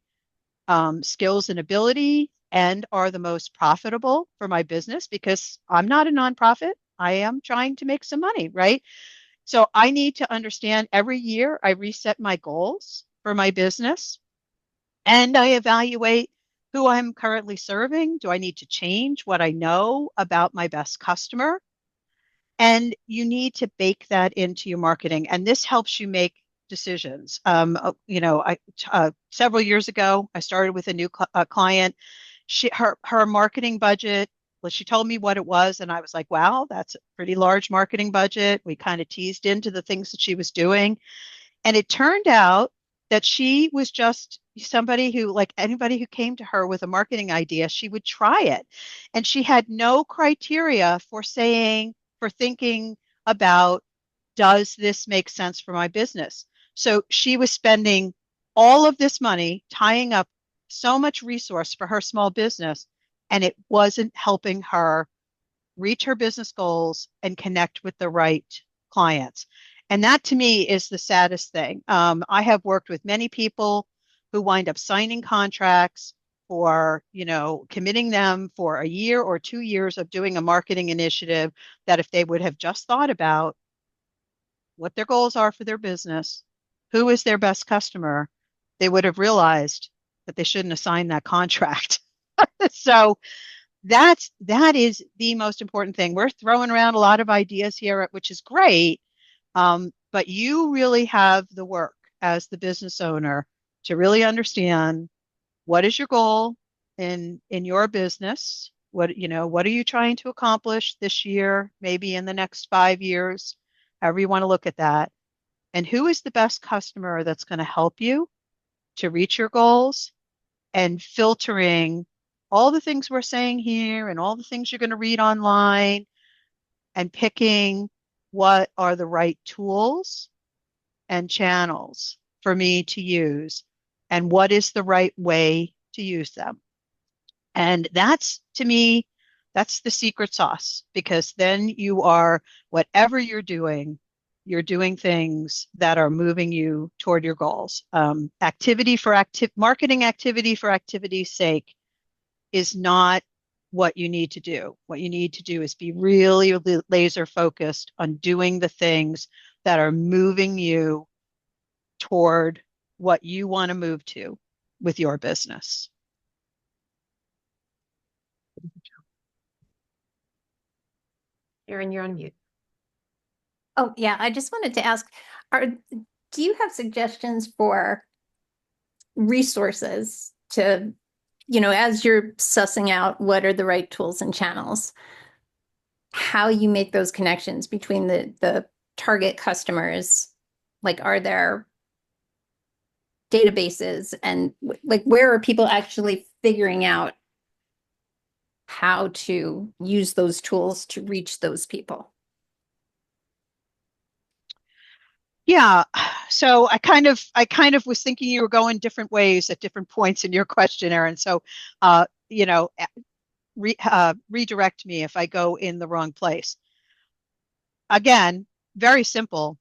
skills and ability and are the most profitable for my business because I'm not a nonprofit. I am trying to make some money, right? So I need to understand every year I reset my goals for my business and I evaluate who I'm currently serving. Do I need to change what I know about my best customer? And you need to bake that into your marketing. And this helps you make decisions. Several years ago, I started with a new client. Her marketing budget, well, she told me what it was, and I was like, wow, that's a pretty large marketing budget. We kind of teased into the things that she was doing. And it turned out that she was just somebody who, like anybody who came to her with a marketing idea, she would try it. And she had no criteria for thinking about, does this make sense for my business? So she was spending all of this money, tying up so much resource for her small business, and it wasn't helping her reach her business goals and connect with the right clients. And that to me is the saddest thing. I have worked with many people who wind up signing contracts for, committing them for a year or 2 years of doing a marketing initiative that if they would have just thought about what their goals are for their business, who is their best customer, they would have realized that they shouldn't have signed that contract. So that is the most important thing. We're throwing around a lot of ideas here, which is great. But you really have the work as the business owner to really understand what is your goal in your business, What are you trying to accomplish this year, maybe in the next 5 years, however you want to look at that. And who is the best customer that's going to help you to reach your goals, and filtering all the things we're saying here and all the things you're going to read online, and picking what are the right tools and channels for me to use, and what is the right way to use them. And that's, to me, that's the secret sauce, because then whatever you're doing things that are moving you toward your goals. Marketing activity for activity's sake is not what you need to do. What you need to do is be really laser focused on doing the things that are moving you toward what you want to move to with your business. Erin, you're on mute. Oh, yeah. I just wanted to ask, do you have suggestions for resources to, as you're sussing out what are the right tools and channels, how you make those connections between the target customers? Like, are there databases, and like, where are people actually figuring out how to use those tools to reach those people? Yeah. So I kind of was thinking you were going different ways at different points in your question, Erin. So, redirect me if I go in the wrong place. Again, very simple.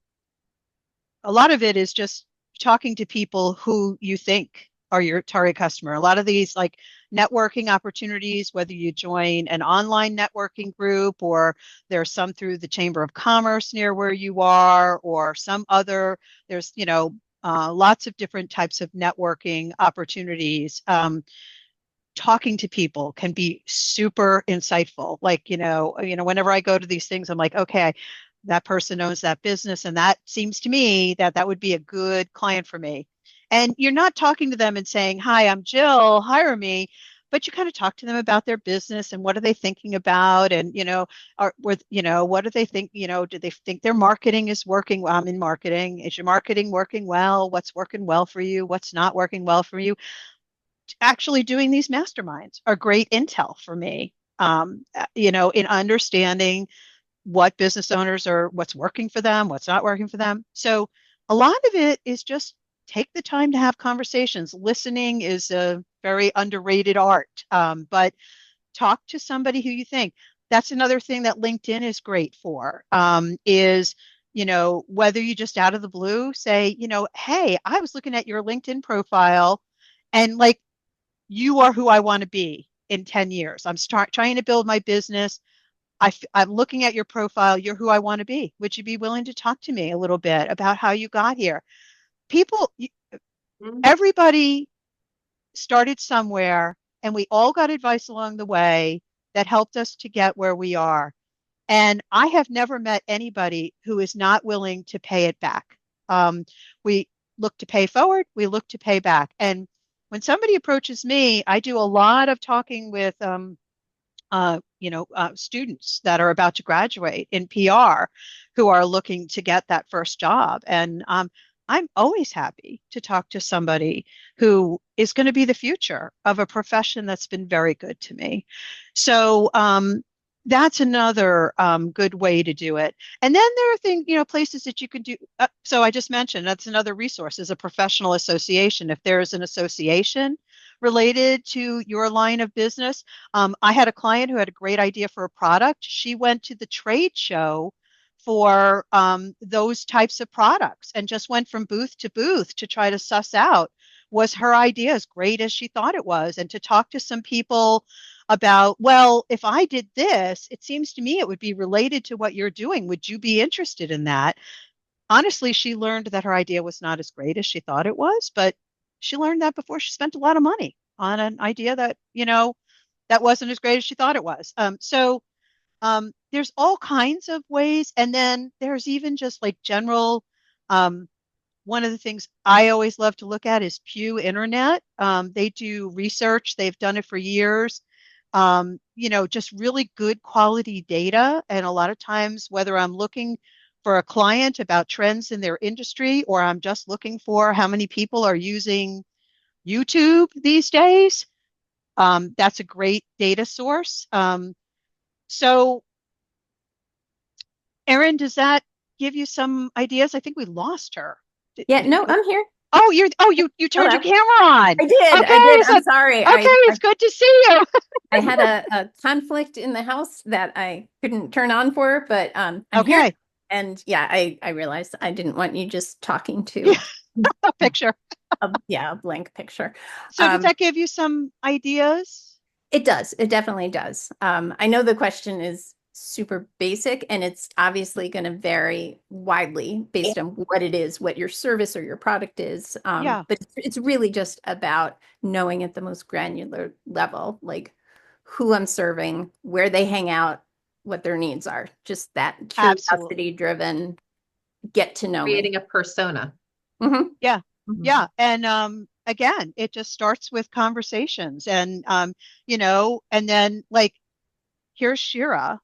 A lot of it is just talking to people who you think are your target customer. A lot of these, like, networking opportunities, whether you join an online networking group, or there's some through the Chamber of Commerce near where you are, or there's lots of different types of networking opportunities. Talking to people can be super insightful. Like, whenever I go to these things, I'm like, okay, that person owns that business, and that seems to me that would be a good client for me. And you're not talking to them and saying, hi, I'm Jill, hire me. But you kind of talk to them about their business and what are they thinking about, and what do they think? Do they think their marketing is working? Well, I'm in marketing. Is your marketing working well? What's working well for you? What's not working well for you? Actually, doing these masterminds are great intel for me. In understanding what business owners what's working for them, what's not working for them. So a lot of it is just take the time to have conversations. Listening is a very underrated art, but talk to somebody who you think. That's another thing that LinkedIn is great for, is, whether you just out of the blue say, hey, I was looking at your LinkedIn profile, and like, you are who I want to be in 10 years. I'm trying to build my business. I'm looking at your profile. You're who I want to be. Would you be willing to talk to me a little bit about how you got here? Everybody started somewhere, and we all got advice along the way that helped us to get where we are. And I have never met anybody who is not willing to pay it back. We look to pay forward. We look to pay back. And when somebody approaches me, I do a lot of talking with students that are about to graduate in PR, who are looking to get that first job. And I'm always happy to talk to somebody who is going to be the future of a profession that's been very good to me. So that's another good way to do it. And then there are things, places that you can do. So I just mentioned that's another resource, is a professional association. If there is an association related to your line of business. I had a client who had a great idea for a product. She went to the trade show for those types of products, and just went from booth to booth to try to suss out, was her idea as great as she thought it was, and to talk to some people about, well, if I did this, it seems to me it would be related to what you're doing. Would you be interested in that? Honestly, she learned that her idea was not as great as she thought it was, but she learned that before she spent a lot of money on an idea that, that wasn't as great as she thought it was. So there's all kinds of ways. And then there's even just like general, one of the things I always love to look at is Pew Internet. They do research. They've done it for years. just really good quality data. And a lot of times, whether I'm looking for a client about trends in their industry, or I'm just looking for how many people are using YouTube these days, that's a great data source. So, Erin, does that give you some ideas? I think we lost her. Yeah, no, I'm here. Oh, you turned your Hello. camera on. I did. Okay, I did. I'm so sorry. okay, it's good to see you. I had a conflict in the house that I couldn't turn on for, but I'm here. Okay. And yeah, I realized I didn't want you just talking Yeah, to a picture. a blank picture. So did that give you some ideas? It does. It definitely does. I know the question is super basic and it's obviously going to vary widely based on what it is, what your service or your product is. Yeah, But it's really just about knowing at the most granular level, like who I'm serving, where they hang out, what their needs are. Just that absolutely. curiosity driven, get to know me. Creating a persona. Mhm. Yeah. Mhm. Yeah. And again, it just starts with conversations and and then like here's Shira,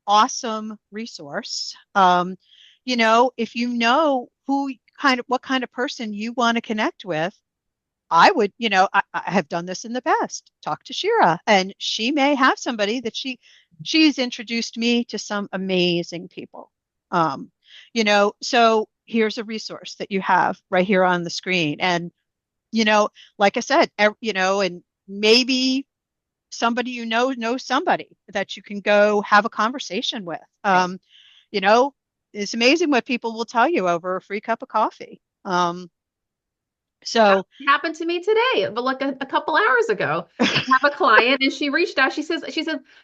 awesome resource. If you know what kind of person you want to connect with, I would, I have done this in the past. Talk to Shira, and she may have somebody that she's introduced me to some amazing people. So here's a resource that you have right here on the screen. And, like I said, and maybe somebody knows somebody that you can go have a conversation with. You know, it's amazing what people will tell you over a free cup of coffee. So Happened to me today, but like a couple hours ago. I have a client and she reached out. She said,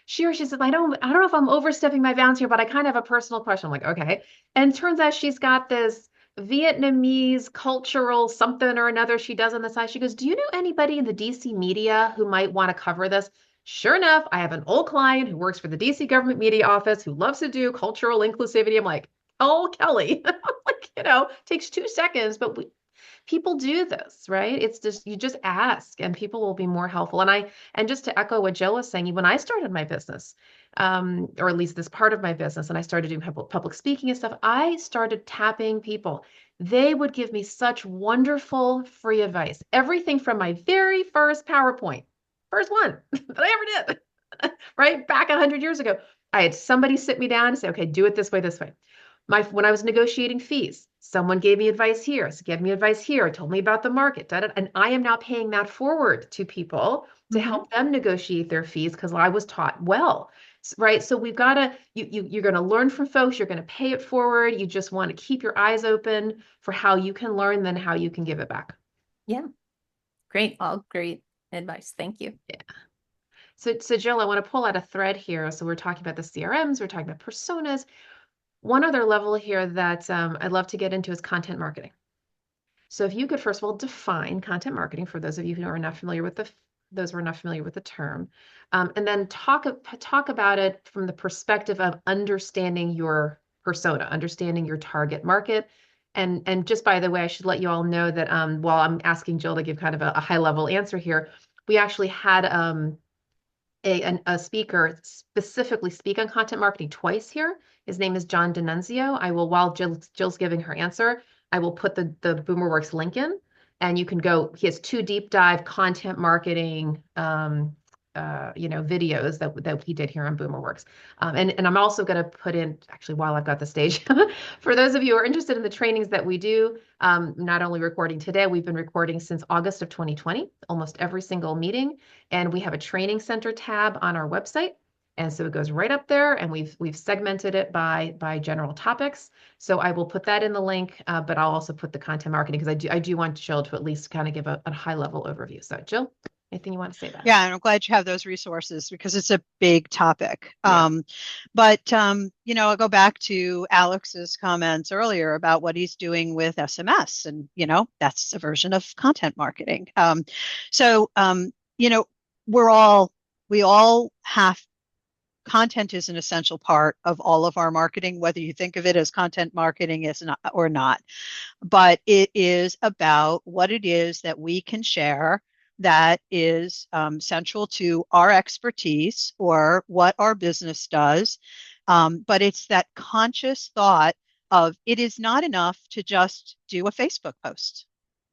Shira, she says, I don't know if I'm overstepping my bounds here, but I kind of have a personal question. I'm like, okay. And it turns out she's got this Vietnamese cultural something or another she does on the side. She goes, do you know anybody in the DC media who might want to cover this? Sure enough, I have an old client who works for the DC government media office who loves to do cultural inclusivity. I'm like, oh, Kelly, like, takes 2 seconds, but people do this, right? It's just you just ask and people will be more helpful. And just to echo what Jill was saying, when I started my business, or at least this part of my business, and I started doing public speaking and stuff, I started tapping people. They would give me such wonderful free advice. Everything from my very first PowerPoint, first one that I ever did, right? Back 100 years ago. I had somebody sit me down and say, okay, do it this way, this way. When I was negotiating fees, someone gave me advice here, gave me advice here, told me about the market, and I am now paying that forward to people to help them negotiate their fees because I was taught well, right? So we've got to you're going to learn from folks, you're going to pay it forward. You just want to keep your eyes open for how you can learn, then how you can give it back. Yeah. Great. All great advice. Thank you. Yeah. So Jill, I want to pull out a thread here. So we're talking about the CRMs, we're talking about personas. One other level here that I'd love to get into is content marketing. So if you could first of all define content marketing for those of you who are not familiar with the term, and then talk about it from the perspective of understanding your persona, understanding your target market. And just by the way, I should let you all know that while I'm asking Jill to give kind of a high level answer here, we actually had a speaker specifically speak on content marketing twice here. His name is John D'Annunzio. While Jill's giving her answer, I will put the BoomerWorks link in, and you can go. He has 2 deep dive content marketing, videos that he did here on BoomerWorks. And I'm also going to put in, actually, while I've got the stage, for those of you who are interested in the trainings that we do, not only recording today, we've been recording since August of 2020, almost every single meeting. And we have a training center tab on our website. And so it goes right up there, and we've segmented it by general topics. So I will put that in the link, but I'll also put the content marketing because I do want Jill to at least kind of give a high level overview. So Jill, anything you want to say about it? Yeah, and I'm glad you have those resources because it's a big topic. Yeah. But I'll go back to Alex's comments earlier about what he's doing with SMS, and that's a version of content marketing. We all have content is an essential part of all of our marketing, whether you think of it as content marketing or not. But it is about what it is that we can share that is central to our expertise or what our business does. But it's that conscious thought of it is not enough to just do a Facebook post.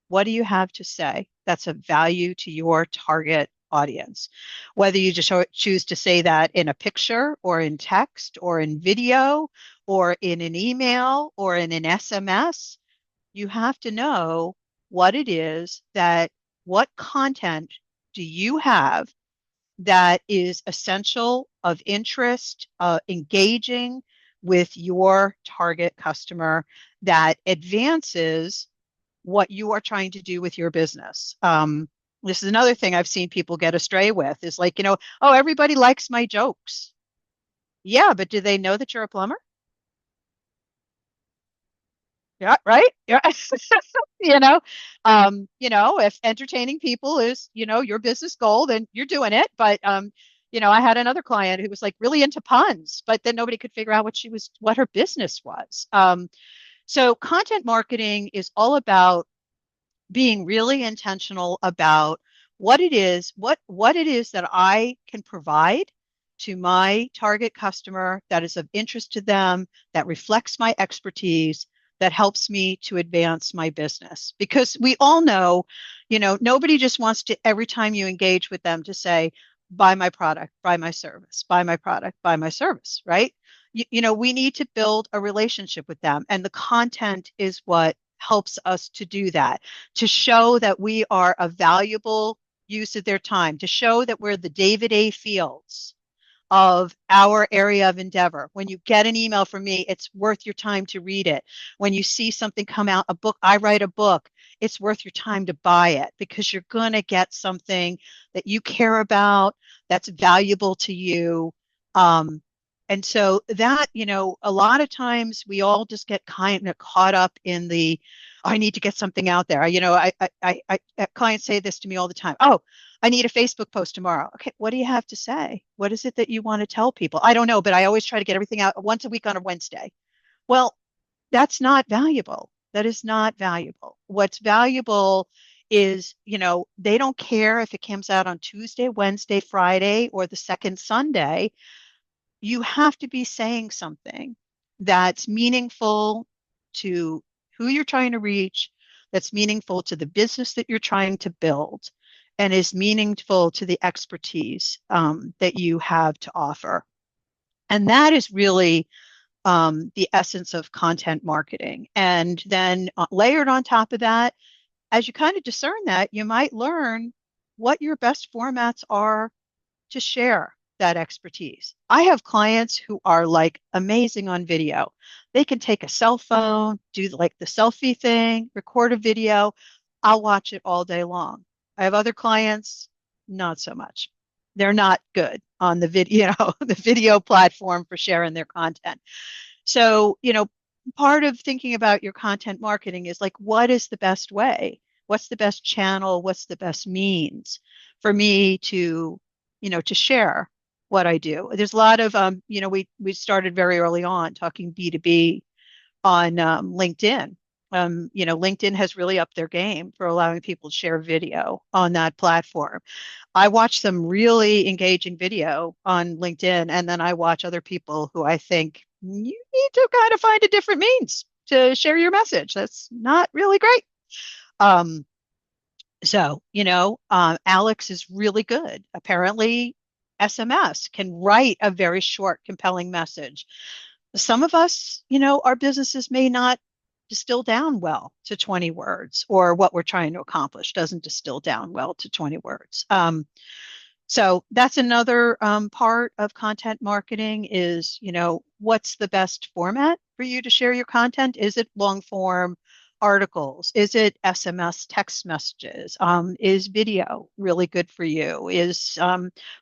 What do you have to say that's of value to your target audience? Whether you just choose to say that in a picture or in text or in video or in an email or in an SMS, you have to know what it is that, what content do you have that is essential, of interest, engaging with your target customer, that advances what you are trying to do with your business. This is another thing I've seen people get astray with is like, oh, everybody likes my jokes. Yeah, but do they know that you're a plumber? Yeah, right. Yeah. If entertaining people is, your business goal, then you're doing it. But I had another client who was like really into puns, but then nobody could figure out what her business was. So content marketing is all about being really intentional about what it is, what it is that I can provide to my target customer that is of interest to them, that reflects my expertise, that helps me to advance my business. Because we all know, nobody just wants to, every time you engage with them, to say, buy my product, buy my service, buy my product, buy my service, right? We need to build a relationship with them. And the content is what helps us to do that, to show that we are a valuable use of their time, to show that we're the David A. Fields of our area of endeavor. When you get an email from me, it's worth your time to read it. When you see something come out, a book, I write a book, it's worth your time to buy it because you're going to get something that you care about, that's valuable to you. And so that, a lot of times we all just get kind of caught up in the, I need to get something out there. I clients say this to me all the time. Oh, I need a Facebook post tomorrow. Okay, what do you have to say? What is it that you want to tell people? I don't know, but I always try to get everything out once a week on a Wednesday. Well, that's not valuable. That is not valuable. What's valuable is, they don't care if it comes out on Tuesday, Wednesday, Friday, or the second Sunday. You have to be saying something that's meaningful to who you're trying to reach, that's meaningful to the business that you're trying to build, and is meaningful to the expertise that you have to offer. And that is really the essence of content marketing. And then layered on top of that, as you kind of discern that, you might learn what your best formats are to share that expertise. I have clients who are like amazing on video. They can take a cell phone, do like the selfie thing, record a video. I'll watch it all day long. I have other clients, not so much. They're not good on the video, the video platform for sharing their content. So, part of thinking about your content marketing is like, what is the best way? What's the best channel? What's the best means for me to, to share what I do? There's a lot of, we started very early on talking B2B on LinkedIn. LinkedIn has really upped their game for allowing people to share video on that platform. I watch some really engaging video on LinkedIn, and then I watch other people who I think you need to kind of find a different means to share your message. That's not really great. Alex is really good. Apparently, SMS can write a very short, compelling message. Some of us, our businesses may not distill down well to 20 words, or what we're trying to accomplish doesn't distill down well to 20 words. So that's another part of content marketing is, what's the best format for you to share your content? Is it long form articles? Is it SMS text messages? Is video really good for you? Is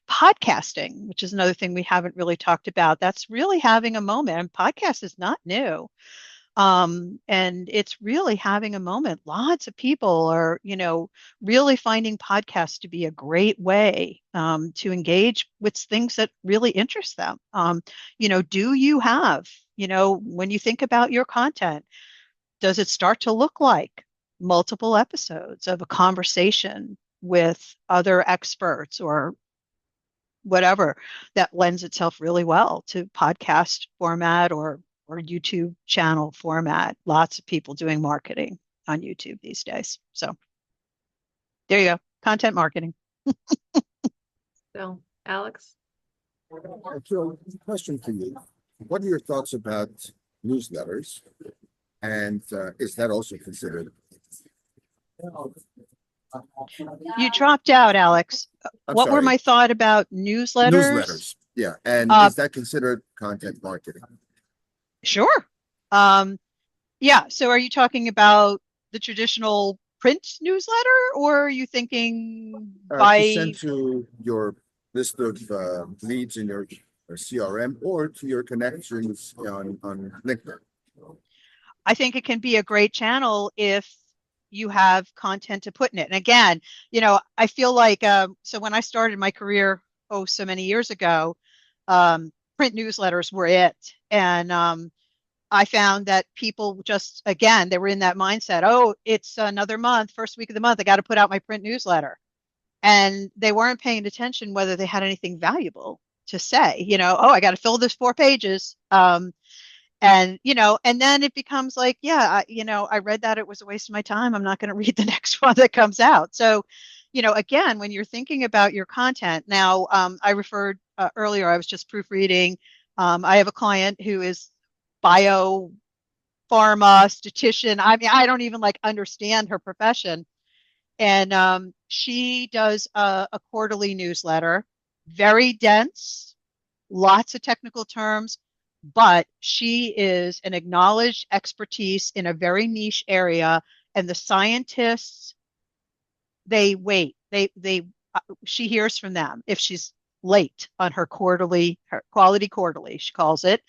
podcasting, which is another thing we haven't really talked about. That's really having a moment. And podcast is not new. And it's really having a moment. Lots of people are, really finding podcasts to be a great way to engage with things that really interest them. Do you have, when you think about your content, does it start to look like multiple episodes of a conversation with other experts or whatever that lends itself really well to podcast format or YouTube channel format. Lots of people doing marketing on YouTube these days. So there you go, content marketing. So, Alex? So, question for you. What are your thoughts about newsletters? And is that also considered? You dropped out, Alex. I'm What were sorry, my thought about newsletters? newsletters. Yeah. And Uh, is that considered content marketing? sure. Yeah. So are you talking about the traditional print newsletter, or are you thinking To by send to your list of leads in your CRM or to your connections on LinkedIn? I think it can be a great channel if you have content to put in it. And again, I feel like so when I started my career, oh, so many years ago, print newsletters were it. And I found that people just, again, they were in that mindset. Oh, it's another month, first week of the month, I got to put out my print newsletter. And they weren't paying attention whether they had anything valuable to say. Oh, I got to fill this 4 pages. And then it becomes like, yeah, I read that, it was a waste of my time. I'm not going to read the next one that comes out. So, again, when you're thinking about your content now, I referred earlier, I was just proofreading. I have a client who is bio pharma statistician. I mean, I don't even like understand her profession. And she does a quarterly newsletter, very dense, lots of technical terms, but she is an acknowledged expertise in a very niche area. And the scientists, they wait. She hears from them if she's late on her quality quarterly, she calls it,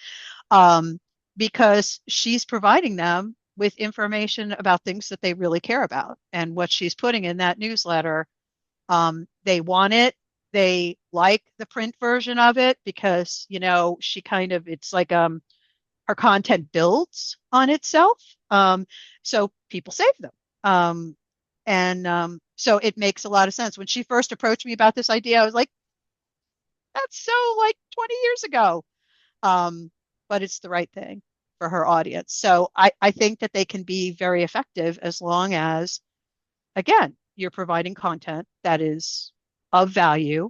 because she's providing them with information about things that they really care about. And what she's putting in that newsletter, they want it. They like the print version of it because, she kind of, it's like her content builds on itself. So people save them. So it makes a lot of sense. When she first approached me about this idea, I was like, that's so like 20 years ago. But it's the right thing for her audience. So I think that they can be very effective as long as, again, you're providing content that is of value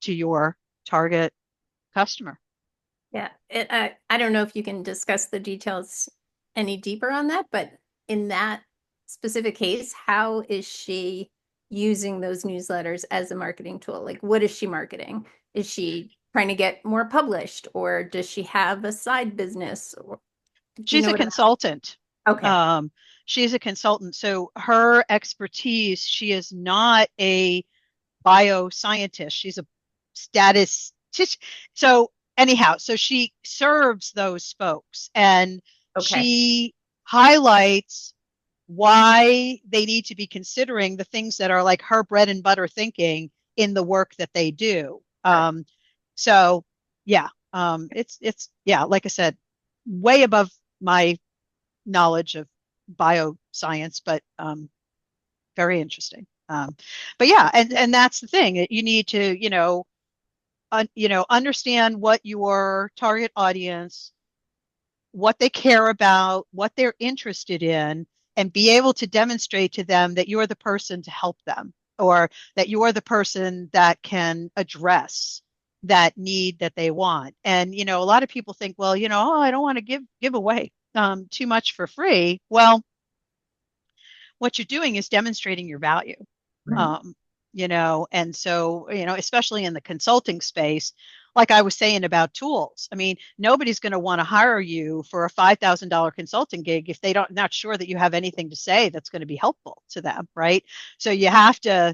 to your target customer. Yeah, I don't know if you can discuss the details any deeper on that, but in that specific case, how is she using those newsletters as a marketing tool? Like, what is she marketing? Is she trying to get more published, or does she have a side business? Or, She's a consultant. Okay. She's a consultant. So her expertise, she is not a bioscientist. She's a statistician. So anyhow, so she serves those folks and she highlights why they need to be considering the things that are like her bread and butter thinking in the work that they do. So yeah, it's yeah, like I said, way above my knowledge of bioscience, but very interesting. But yeah, and that's the thing. You need to, understand what your target audience, what they care about, what they're interested in, and be able to demonstrate to them that you're the person to help them, or that you're the person that can address that need that they want. And, a lot of people think, well, oh, I don't want to give away too much for free. Well, what you're doing is demonstrating your value. And so, especially in the consulting space, like I was saying about tools, I mean, nobody's going to want to hire you for a $5,000 consulting gig if they not sure that you have anything to say that's going to be helpful to them, right? So you have to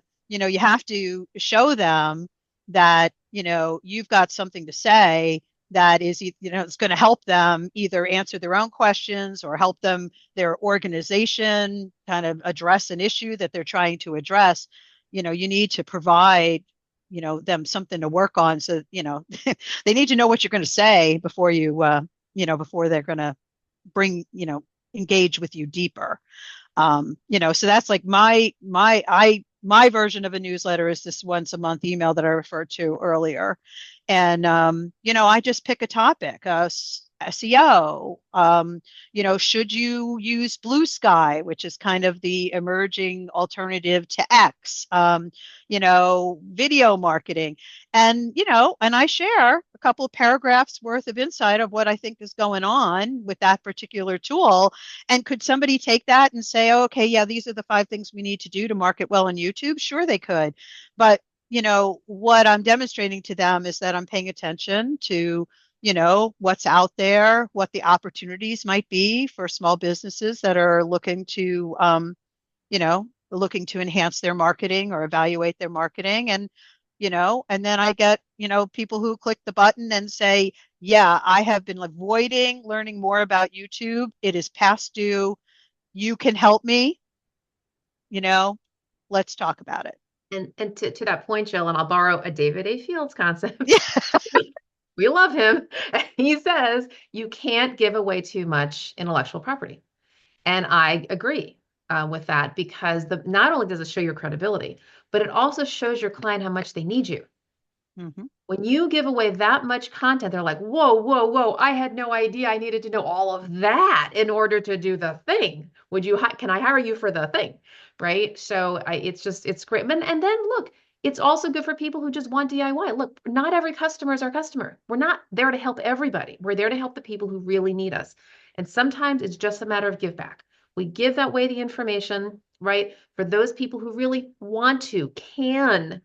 show them that, you've got something to say that is, it's going to help them either answer their own questions or help them, their organization, kind of address an issue that they're trying to address. You need to provide, them something to work on. So, they need to know what you're going to say before before they're going to engage with you deeper. So that's like I my version of a newsletter is this once a month email that I referred to earlier. And, I just pick a topic, SEO, should you use Blue Sky, which is kind of the emerging alternative to X, video marketing. And I share a couple of paragraphs worth of insight of what I think is going on with that particular tool. And could somebody take that and say, oh, okay, yeah, these are the 5 things we need to do to market well on YouTube? Sure, they could. But, what I'm demonstrating to them is that I'm paying attention to, what's out there, what the opportunities might be for small businesses that are looking to enhance their marketing or evaluate their marketing. And then I get, people who click the button and say, yeah, I have been avoiding learning more about YouTube. It is past due. You can help me, let's talk about it. And to that point, Jill, and I'll borrow a David A. Fields concept. Yeah. We love him. He says you can't give away too much intellectual property. And I agree with that, because not only does it show your credibility, but it also shows your client how much they need you. Mm-hmm. When you give away that much content, they're like, whoa, whoa, whoa, I had no idea I needed to know all of that in order to do the thing. Can I hire you for the thing? Right. So it's great. And then look, it's also good for people who just want DIY. Look, not every customer is our customer. We're not there to help everybody. We're there to help the people who really need us. And sometimes it's just a matter of give back. We give that way the information, right? For those people who really can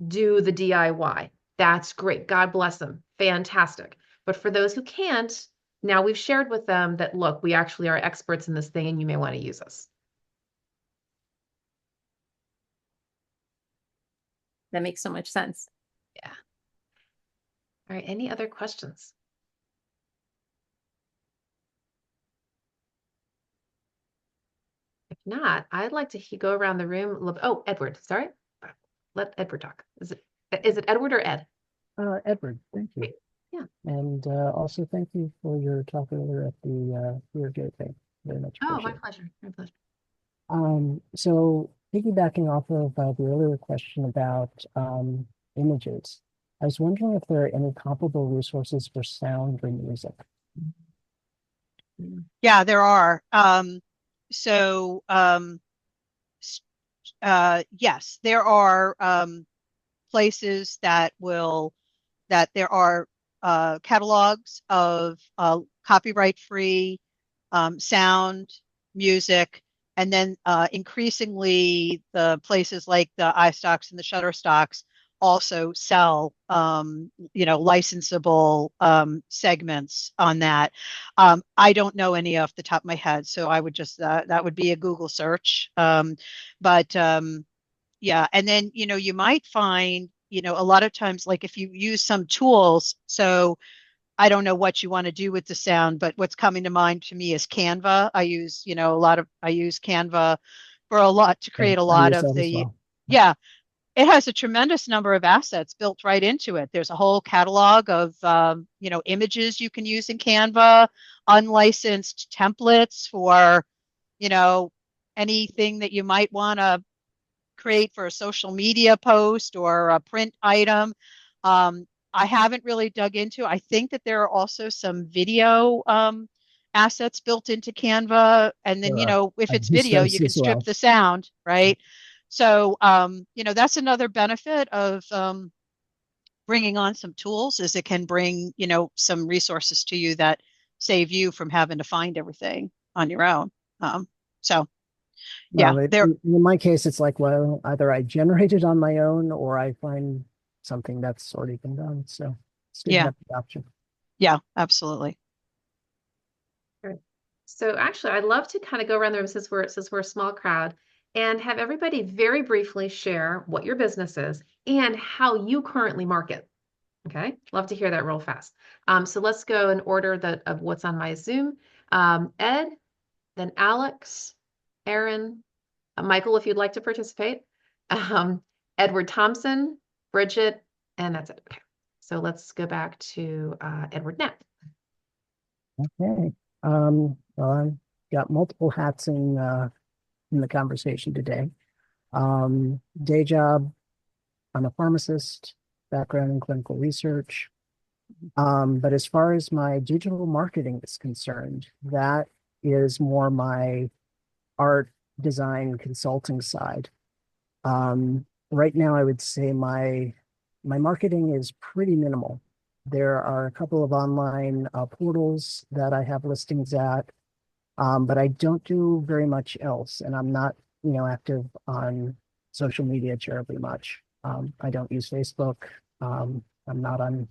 do the DIY. That's great. God bless them. Fantastic. But for those who can't, now we've shared with them that, look, we actually are experts in this thing and you may want to use us. That makes so much sense. Yeah. All right. Any other questions? If not, I'd like to go around the room. Oh, Edward, sorry. Let Edward talk. Is it Edward or Ed? Edward, thank you. Yeah. And also thank you for your talk earlier at the Career Gateway. Very much Oh, my appreciated. pleasure. My pleasure. So piggybacking off of the earlier question about images, I was wondering if there are any comparable resources for sound or music. Yeah, there are. Yes, there are places that there are catalogs of copyright-free sound, music, and then increasingly the places like the iStocks and the Shutterstocks also sell licensable segments on that. I don't know any off the top of my head, so I would just that would be a Google search. But yeah, and then you might find a lot of times, like if you use some tools, so I don't know what you want to do with the sound, but what's coming to mind to me is Canva. I use Canva for a lot to create a lot of the well. Yeah, it has a tremendous number of assets built right into it. There's a whole catalog of images you can use in Canva, unlicensed templates for anything that you might want to create for a social media post or a print item. I haven't really dug into. I think that there are also some video assets built into Canva, and then if it's video, you can strip the sound, right? So that's another benefit of bringing on some tools, is it can bring some resources to you that save you from having to find everything on your own. Yeah, in my case, it's like, well, either I generate it on my own or I find something that's already been done. So it's good to have the option. Yeah, absolutely. Good. So actually, I'd love to kind of go around the room since we're a small crowd and have everybody very briefly share what your business is and how you currently market. Okay, love to hear that real fast. So let's go in order of what's on my Zoom. Ed, then Alex, Aaron, Michael, if you'd like to participate, Edward Thompson, Bridget, and that's it. Okay, so let's go back to Edward now. Okay. Well, I've got multiple hats in the conversation today. Day job, I'm a pharmacist, background in clinical research. But as far as my digital marketing is concerned, that is more my art design consulting side. Right now, I would say my marketing is pretty minimal. There are a couple of online portals that I have listings at, but I don't do very much else, and I'm not, active on social media terribly much. I don't use Facebook. I'm not on,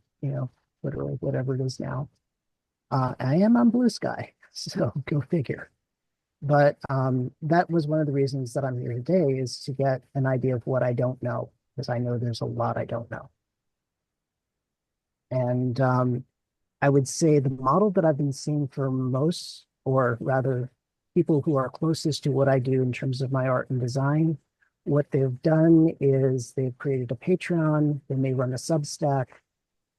literally whatever it is now. I am on Blue Sky, so go figure. But that was one of the reasons that I'm here today is to get an idea of what I don't know, because I know there's a lot I don't know. And I would say the model that I've been seeing for most, or rather people who are closest to what I do in terms of my art and design, what they've done is they've created a Patreon, they may run a Substack,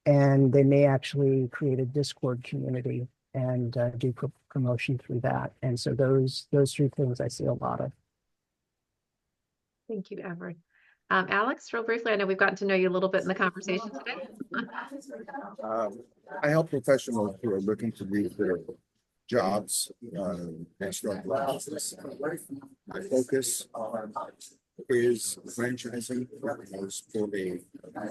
and they may actually create a Discord community and do promotion through that. And so those three things I see a lot of. Thank you, Edward. Alex, real briefly, I know we've gotten to know you a little bit in the conversation today. I help professionals who are looking to leave their jobs and start their business. My focus is franchising as for a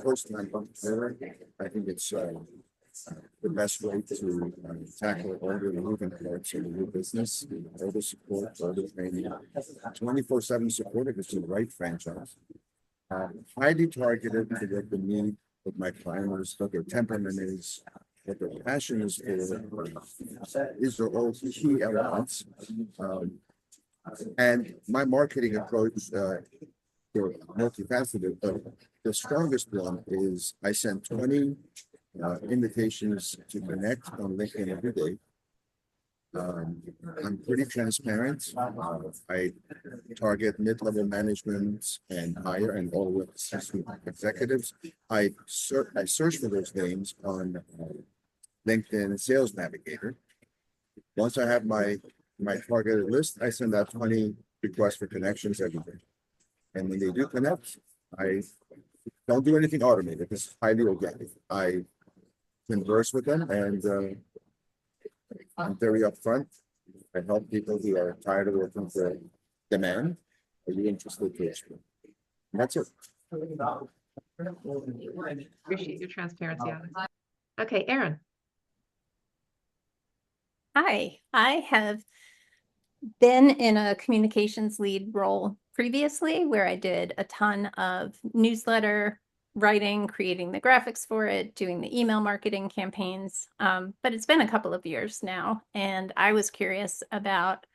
first-time entrepreneur. I think it's the best way to tackle all the moving parts of your business, all the support, all the training, 24/7 support if it's the right franchise. Highly targeted to what the need of my clients, what their temperament is, what their passion is for. These are all key elements. And my marketing approach, they're multifaceted, but the strongest one is I send 20 invitations to connect on LinkedIn every day. I'm pretty transparent. I target mid-level management and higher and all the way to executives. I search for those names on LinkedIn Sales Navigator. Once I have my targeted list, I send out 20 requests for connections every day. And when they do connect, I don't do anything automated. It's highly organic. I converse with them and I'm very upfront. I help people who are tired of working for demand. Are you interested to explore? And that's it. Appreciate your transparency, Alex. Okay, Erin. Hi, I have been in a communications lead role previously where I did a ton of newsletter writing, creating the graphics for it, doing the email marketing campaigns. But it's been a couple of years now, and I was curious about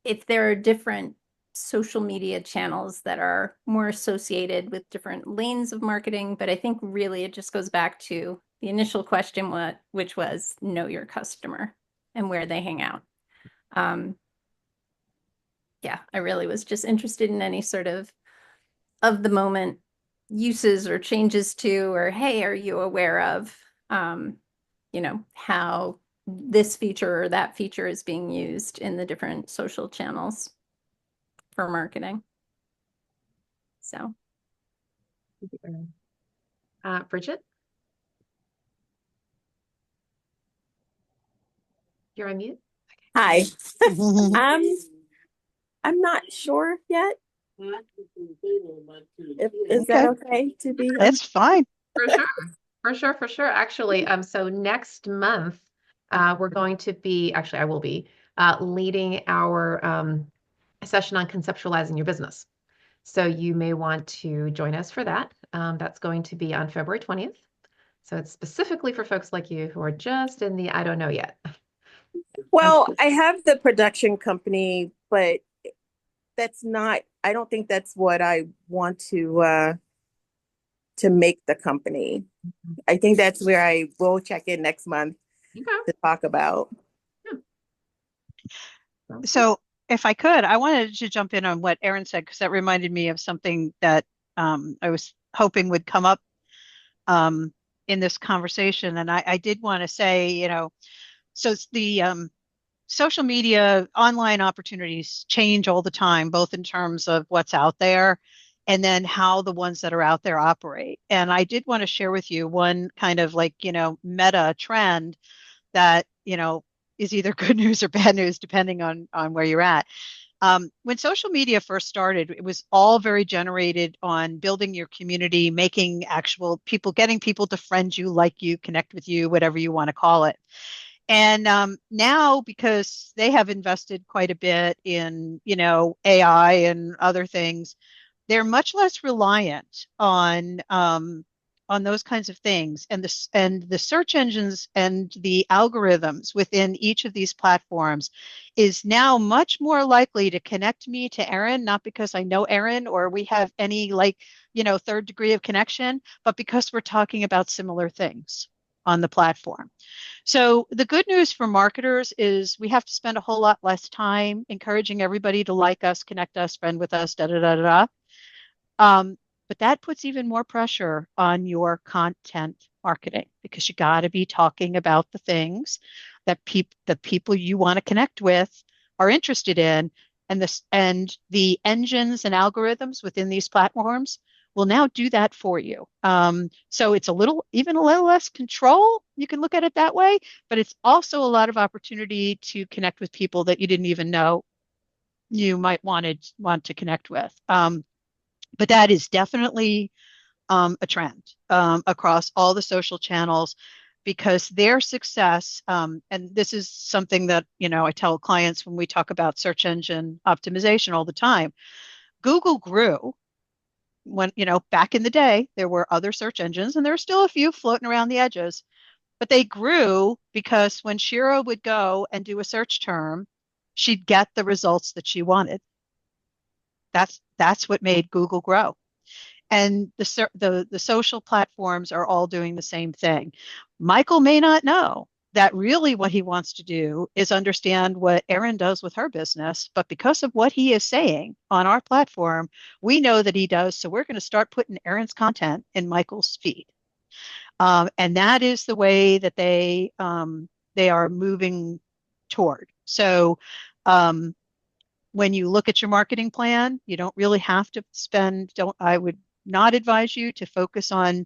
if there are different social media channels that are more associated with different lanes of marketing. But I think really it just goes back to the initial question, which was know your customer and where they hang out. Yeah, I really was just interested in any sort of the moment uses or changes to, or hey, are you aware of, how this feature or that feature is being used in the different social channels for marketing. So. Bridget? You're on mute. Hi. I'm not sure yet. Is that okay to be? That's fine. For sure. Actually, so next month, we're going to be, actually, I will be leading our session on conceptualizing your business. So you may want to join us for that. That's going to be on February 20th. So it's specifically for folks like you who are just in the I don't know yet. Well, I have the production company, but that's not, I don't think that's what I want to make the company. I think that's where I will check in next month to talk about. So if I could, I wanted to jump in on what Erin said, because that reminded me of something that I was hoping would come up in this conversation. And I did want to say, so it's the social media, online opportunities change all the time, both in terms of what's out there and then how the ones that are out there operate. And I did want to share with you one kind of like, meta trend that, is either good news or bad news, depending on where you're at. When social media first started, it was all very generated on building your community, making actual people, getting people to friend you, like you, connect with you, whatever you want to call it. And now, because they have invested quite a bit in, AI and other things, they're much less reliant on those kinds of things. And the search engines and the algorithms within each of these platforms is now much more likely to connect me to Erin, not because I know Erin or we have any third degree of connection, but because we're talking about similar things on the platform. So the good news for marketers is we have to spend a whole lot less time encouraging everybody to like us, connect us, friend with us, da da da da. Um, but that puts even more pressure on your content marketing because you got to be talking about the things that the people you want to connect with are interested in, and the engines and algorithms within these platforms will now do that for you. So it's even a little less control. You can look at it that way, but it's also a lot of opportunity to connect with people that you didn't even know you might want to connect with. But that is definitely a trend across all the social channels because their success, and this is something that, I tell clients when we talk about search engine optimization all the time. Google grew when, back in the day, there were other search engines and there are still a few floating around the edges, but they grew because when Shira would go and do a search term, she'd get the results that she wanted. That's what made Google grow. And the social platforms are all doing the same thing. Michael may not know that really what he wants to do is understand what Erin does with her business, but because of what he is saying on our platform, we know that he does. So we're going to start putting Erin's content in Michael's feed. And that is the way that they are moving toward. So when you look at your marketing plan, you don't really have to I would not advise you to focus on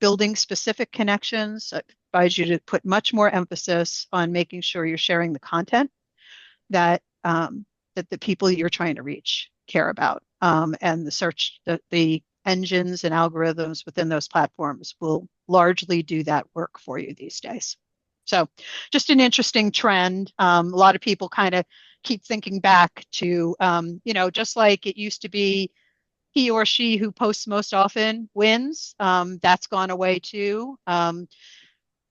building specific connections. I advise you to put much more emphasis on making sure you're sharing the content that the people you're trying to reach care about. And the engines and algorithms within those platforms will largely do that work for you these days. So just an interesting trend. A lot of people kind of keep thinking back to, just like it used to be he or she who posts most often wins. That's gone away too.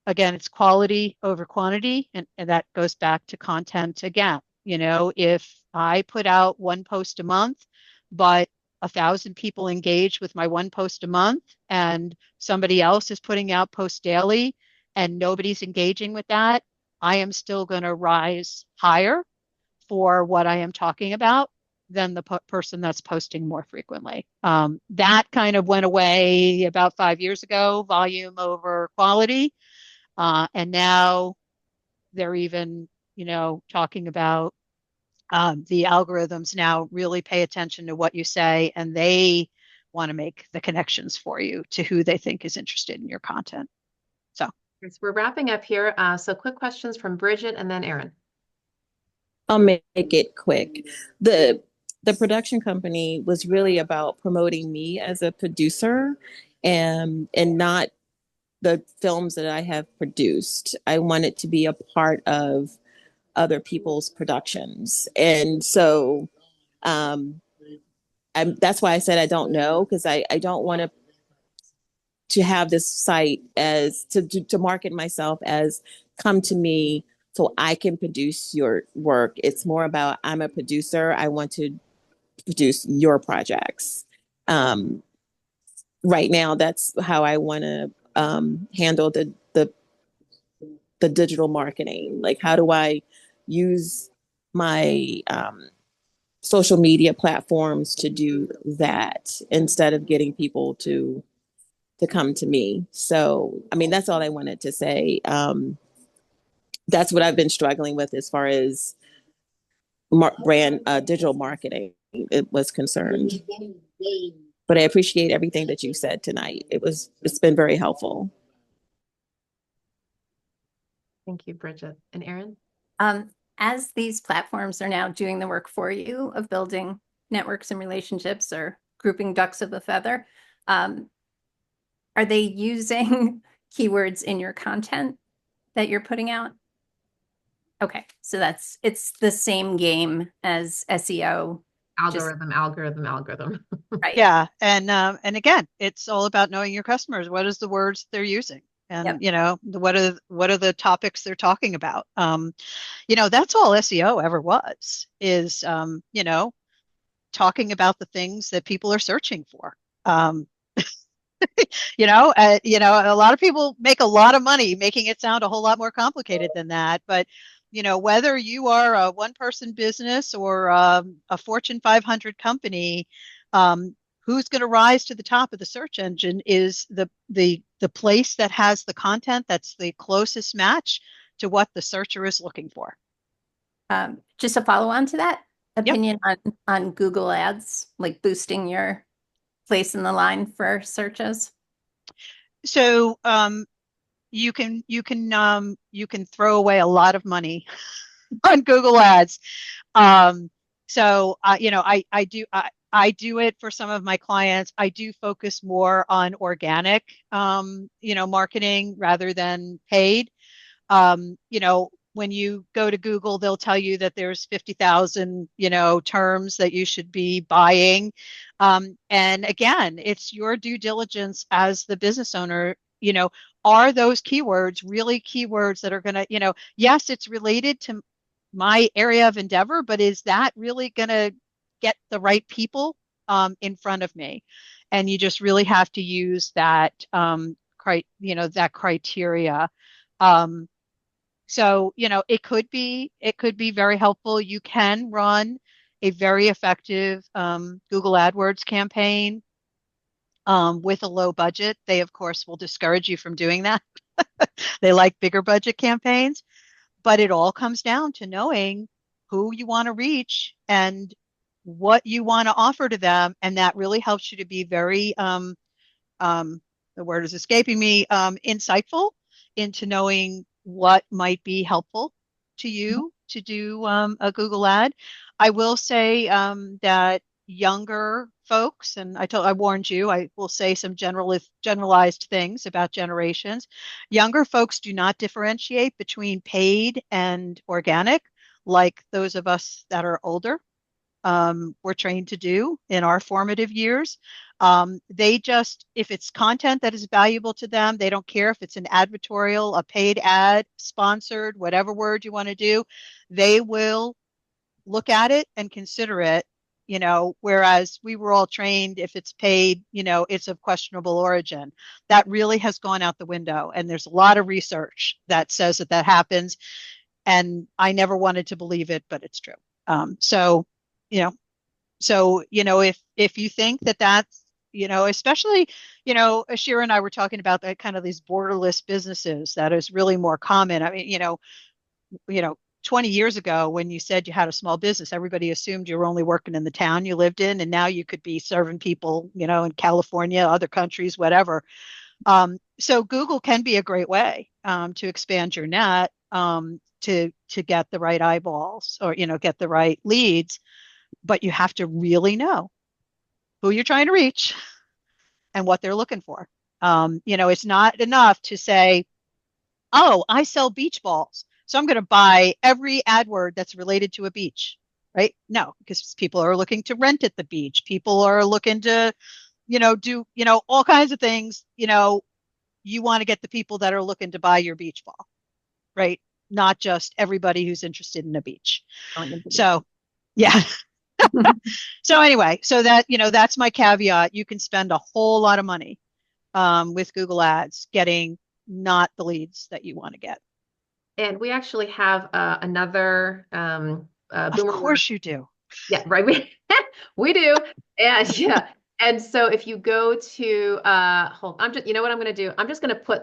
Again, it's quality over quantity, and that goes back to content again. If I put out one post a month, but 1,000 people engage with my one post a month, and somebody else is putting out posts daily, and nobody's engaging with that, I am still going to rise higher for what I am talking about than the person that's posting more frequently. That kind of went away about 5 years ago, volume over quality. And now they're even, talking about the algorithms now really pay attention to what you say, and they want to make the connections for you to who they think is interested in your content. So we're wrapping up here. So quick questions from Bridget and then Erin. I'll make it quick. The production company was really about promoting me as a producer and not the films that I have produced. I wanted to be a part of other people's productions. And so that's why I said I don't know, because I don't want to have this site as to market myself as come to me so I can produce your work. It's more about I'm a producer. I want to produce your projects. Right now, that's how I want to handle the digital marketing. Like, how do I use my social media platforms to do that instead of getting people to come to me? So, I mean, that's all I wanted to say. that's what I've been struggling with as far as brand digital marketing it was concerned. But I appreciate everything that you said tonight. It's been very helpful. Thank you, Bridget. And Erin? As these platforms are now doing the work for you of building networks and relationships or grouping ducks of a feather, are they using keywords in your content that you're putting out? Okay, so it's the same game as SEO. Algorithm. Right. Yeah. And again, it's all about knowing your customers. What is the words they're using? And Yep. what are the topics they're talking about? That's all SEO ever was, is talking about the things that people are searching for. A lot of people make a lot of money making it sound a whole lot more complicated than that. But, whether you are a one-person business or a Fortune 500 company, who's going to rise to the top of the search engine is the place that has the content that's the closest match to what the searcher is looking for. Just a follow on to that, Yep. opinion on Google Ads, like boosting your place in the line for searches. So you can throw away a lot of money on Google Ads. So I do it for some of my clients. I do focus more on organic marketing rather than paid. When you go to Google, they'll tell you that there's 50,000, terms that you should be buying. And again, it's your due diligence as the business owner, are those keywords really keywords that are going to, yes, it's related to my area of endeavor, but is that really going to get the right people in front of me? And you just really have to use that, that criteria. So, it could be very helpful. You can run a very effective Google AdWords campaign with a low budget. They, of course, will discourage you from doing that. They like bigger budget campaigns, but it all comes down to knowing who you want to reach and what you want to offer to them. And that really helps you to be very, the word is escaping me, insightful into knowing what might be helpful to you to do a Google ad. I will say that younger folks, and I warned you, I will say some generalized things about generations. Younger folks do not differentiate between paid and organic like those of us that are older were trained to do in our formative years. They just, if it's content that is valuable to them, they don't care if it's an advertorial, a paid ad, sponsored, whatever word you want to do, they will look at it and consider it, whereas we were all trained, if it's paid, it's of questionable origin. That really has gone out the window. And there's a lot of research that says that happens. And I never wanted to believe it, but it's true. If you think that that's, especially, Ashira and I were talking about that kind of these borderless businesses that is really more common. I mean, 20 years ago, when you said you had a small business, everybody assumed you were only working in the town you lived in, and now you could be serving people, in California, other countries, whatever. So Google can be a great way to expand your net, to get the right eyeballs or, get the right leads. But you have to really know who you're trying to reach and what they're looking for. It's not enough to say, oh, I sell beach balls, so I'm going to buy every AdWord that's related to a beach, right? No, because people are looking to rent at the beach. People are looking to, do, all kinds of things. You want to get the people that are looking to buy your beach ball, right? Not just everybody who's interested in a beach. So, yeah. So anyway, so that's my caveat. You can spend a whole lot of money with Google Ads getting not the leads that you want to get. And we actually have another Of course you do. Yeah, right. We do. And yeah. And so if you go to hold, I'm just, you know what I'm going to do? I'm just going to put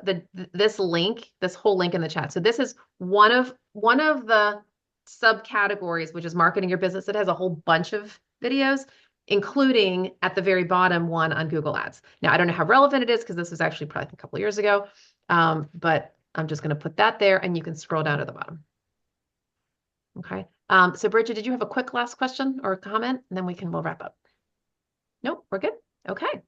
this link, this whole link in the chat. So this is one of the subcategories, which is marketing your business. It has a whole bunch of videos, including at the very bottom one on Google Ads. Now, I don't know how relevant it is because this was actually probably a couple of years ago, but I'm just going to put that there and you can scroll down to the bottom. Okay. So Bridget, did you have a quick last question or comment? And then we'll wrap up. Nope, we're good. Okay.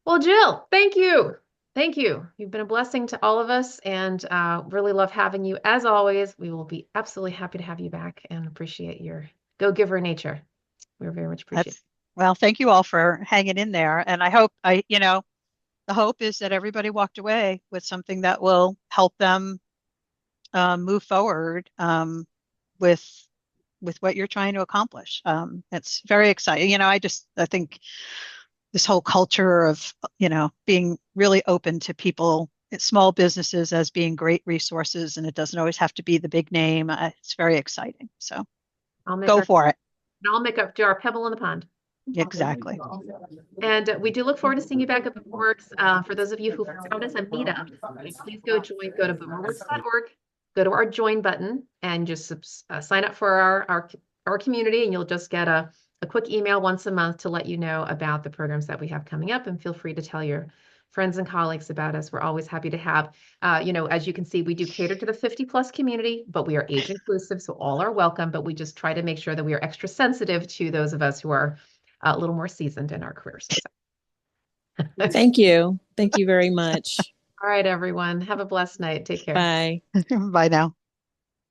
Well, Jill, thank you. Thank you. You've been a blessing to all of us and really love having you. As always, we will be absolutely happy to have you back and appreciate your go-giver nature. We're very much appreciative. Well, thank you all for hanging in there. And I hope the hope is that everybody walked away with something that will help them move forward with what you're trying to accomplish. It's very exciting. I think this whole culture of, being really open to people, small businesses as being great resources, and it doesn't always have to be the big name. It's very exciting. So go for it. I'll do our pebble in the pond. Exactly. And we do look forward to seeing you back at BoomerWorks. For those of you who found us a meetup, please go to boomerworks.org, go to our join button and just sign up for our community, and you'll just get a quick email once a month to let you know about the programs that we have coming up, and feel free to tell your friends and colleagues about us. We're always happy to have, as you can see, we do cater to the 50+ community, but we are age inclusive, so all are welcome, but we just try to make sure that we are extra sensitive to those of us who are a little more seasoned in our careers. Thank you. Thank you very much. All right, everyone. Have a blessed night. Take care. Bye. Bye now.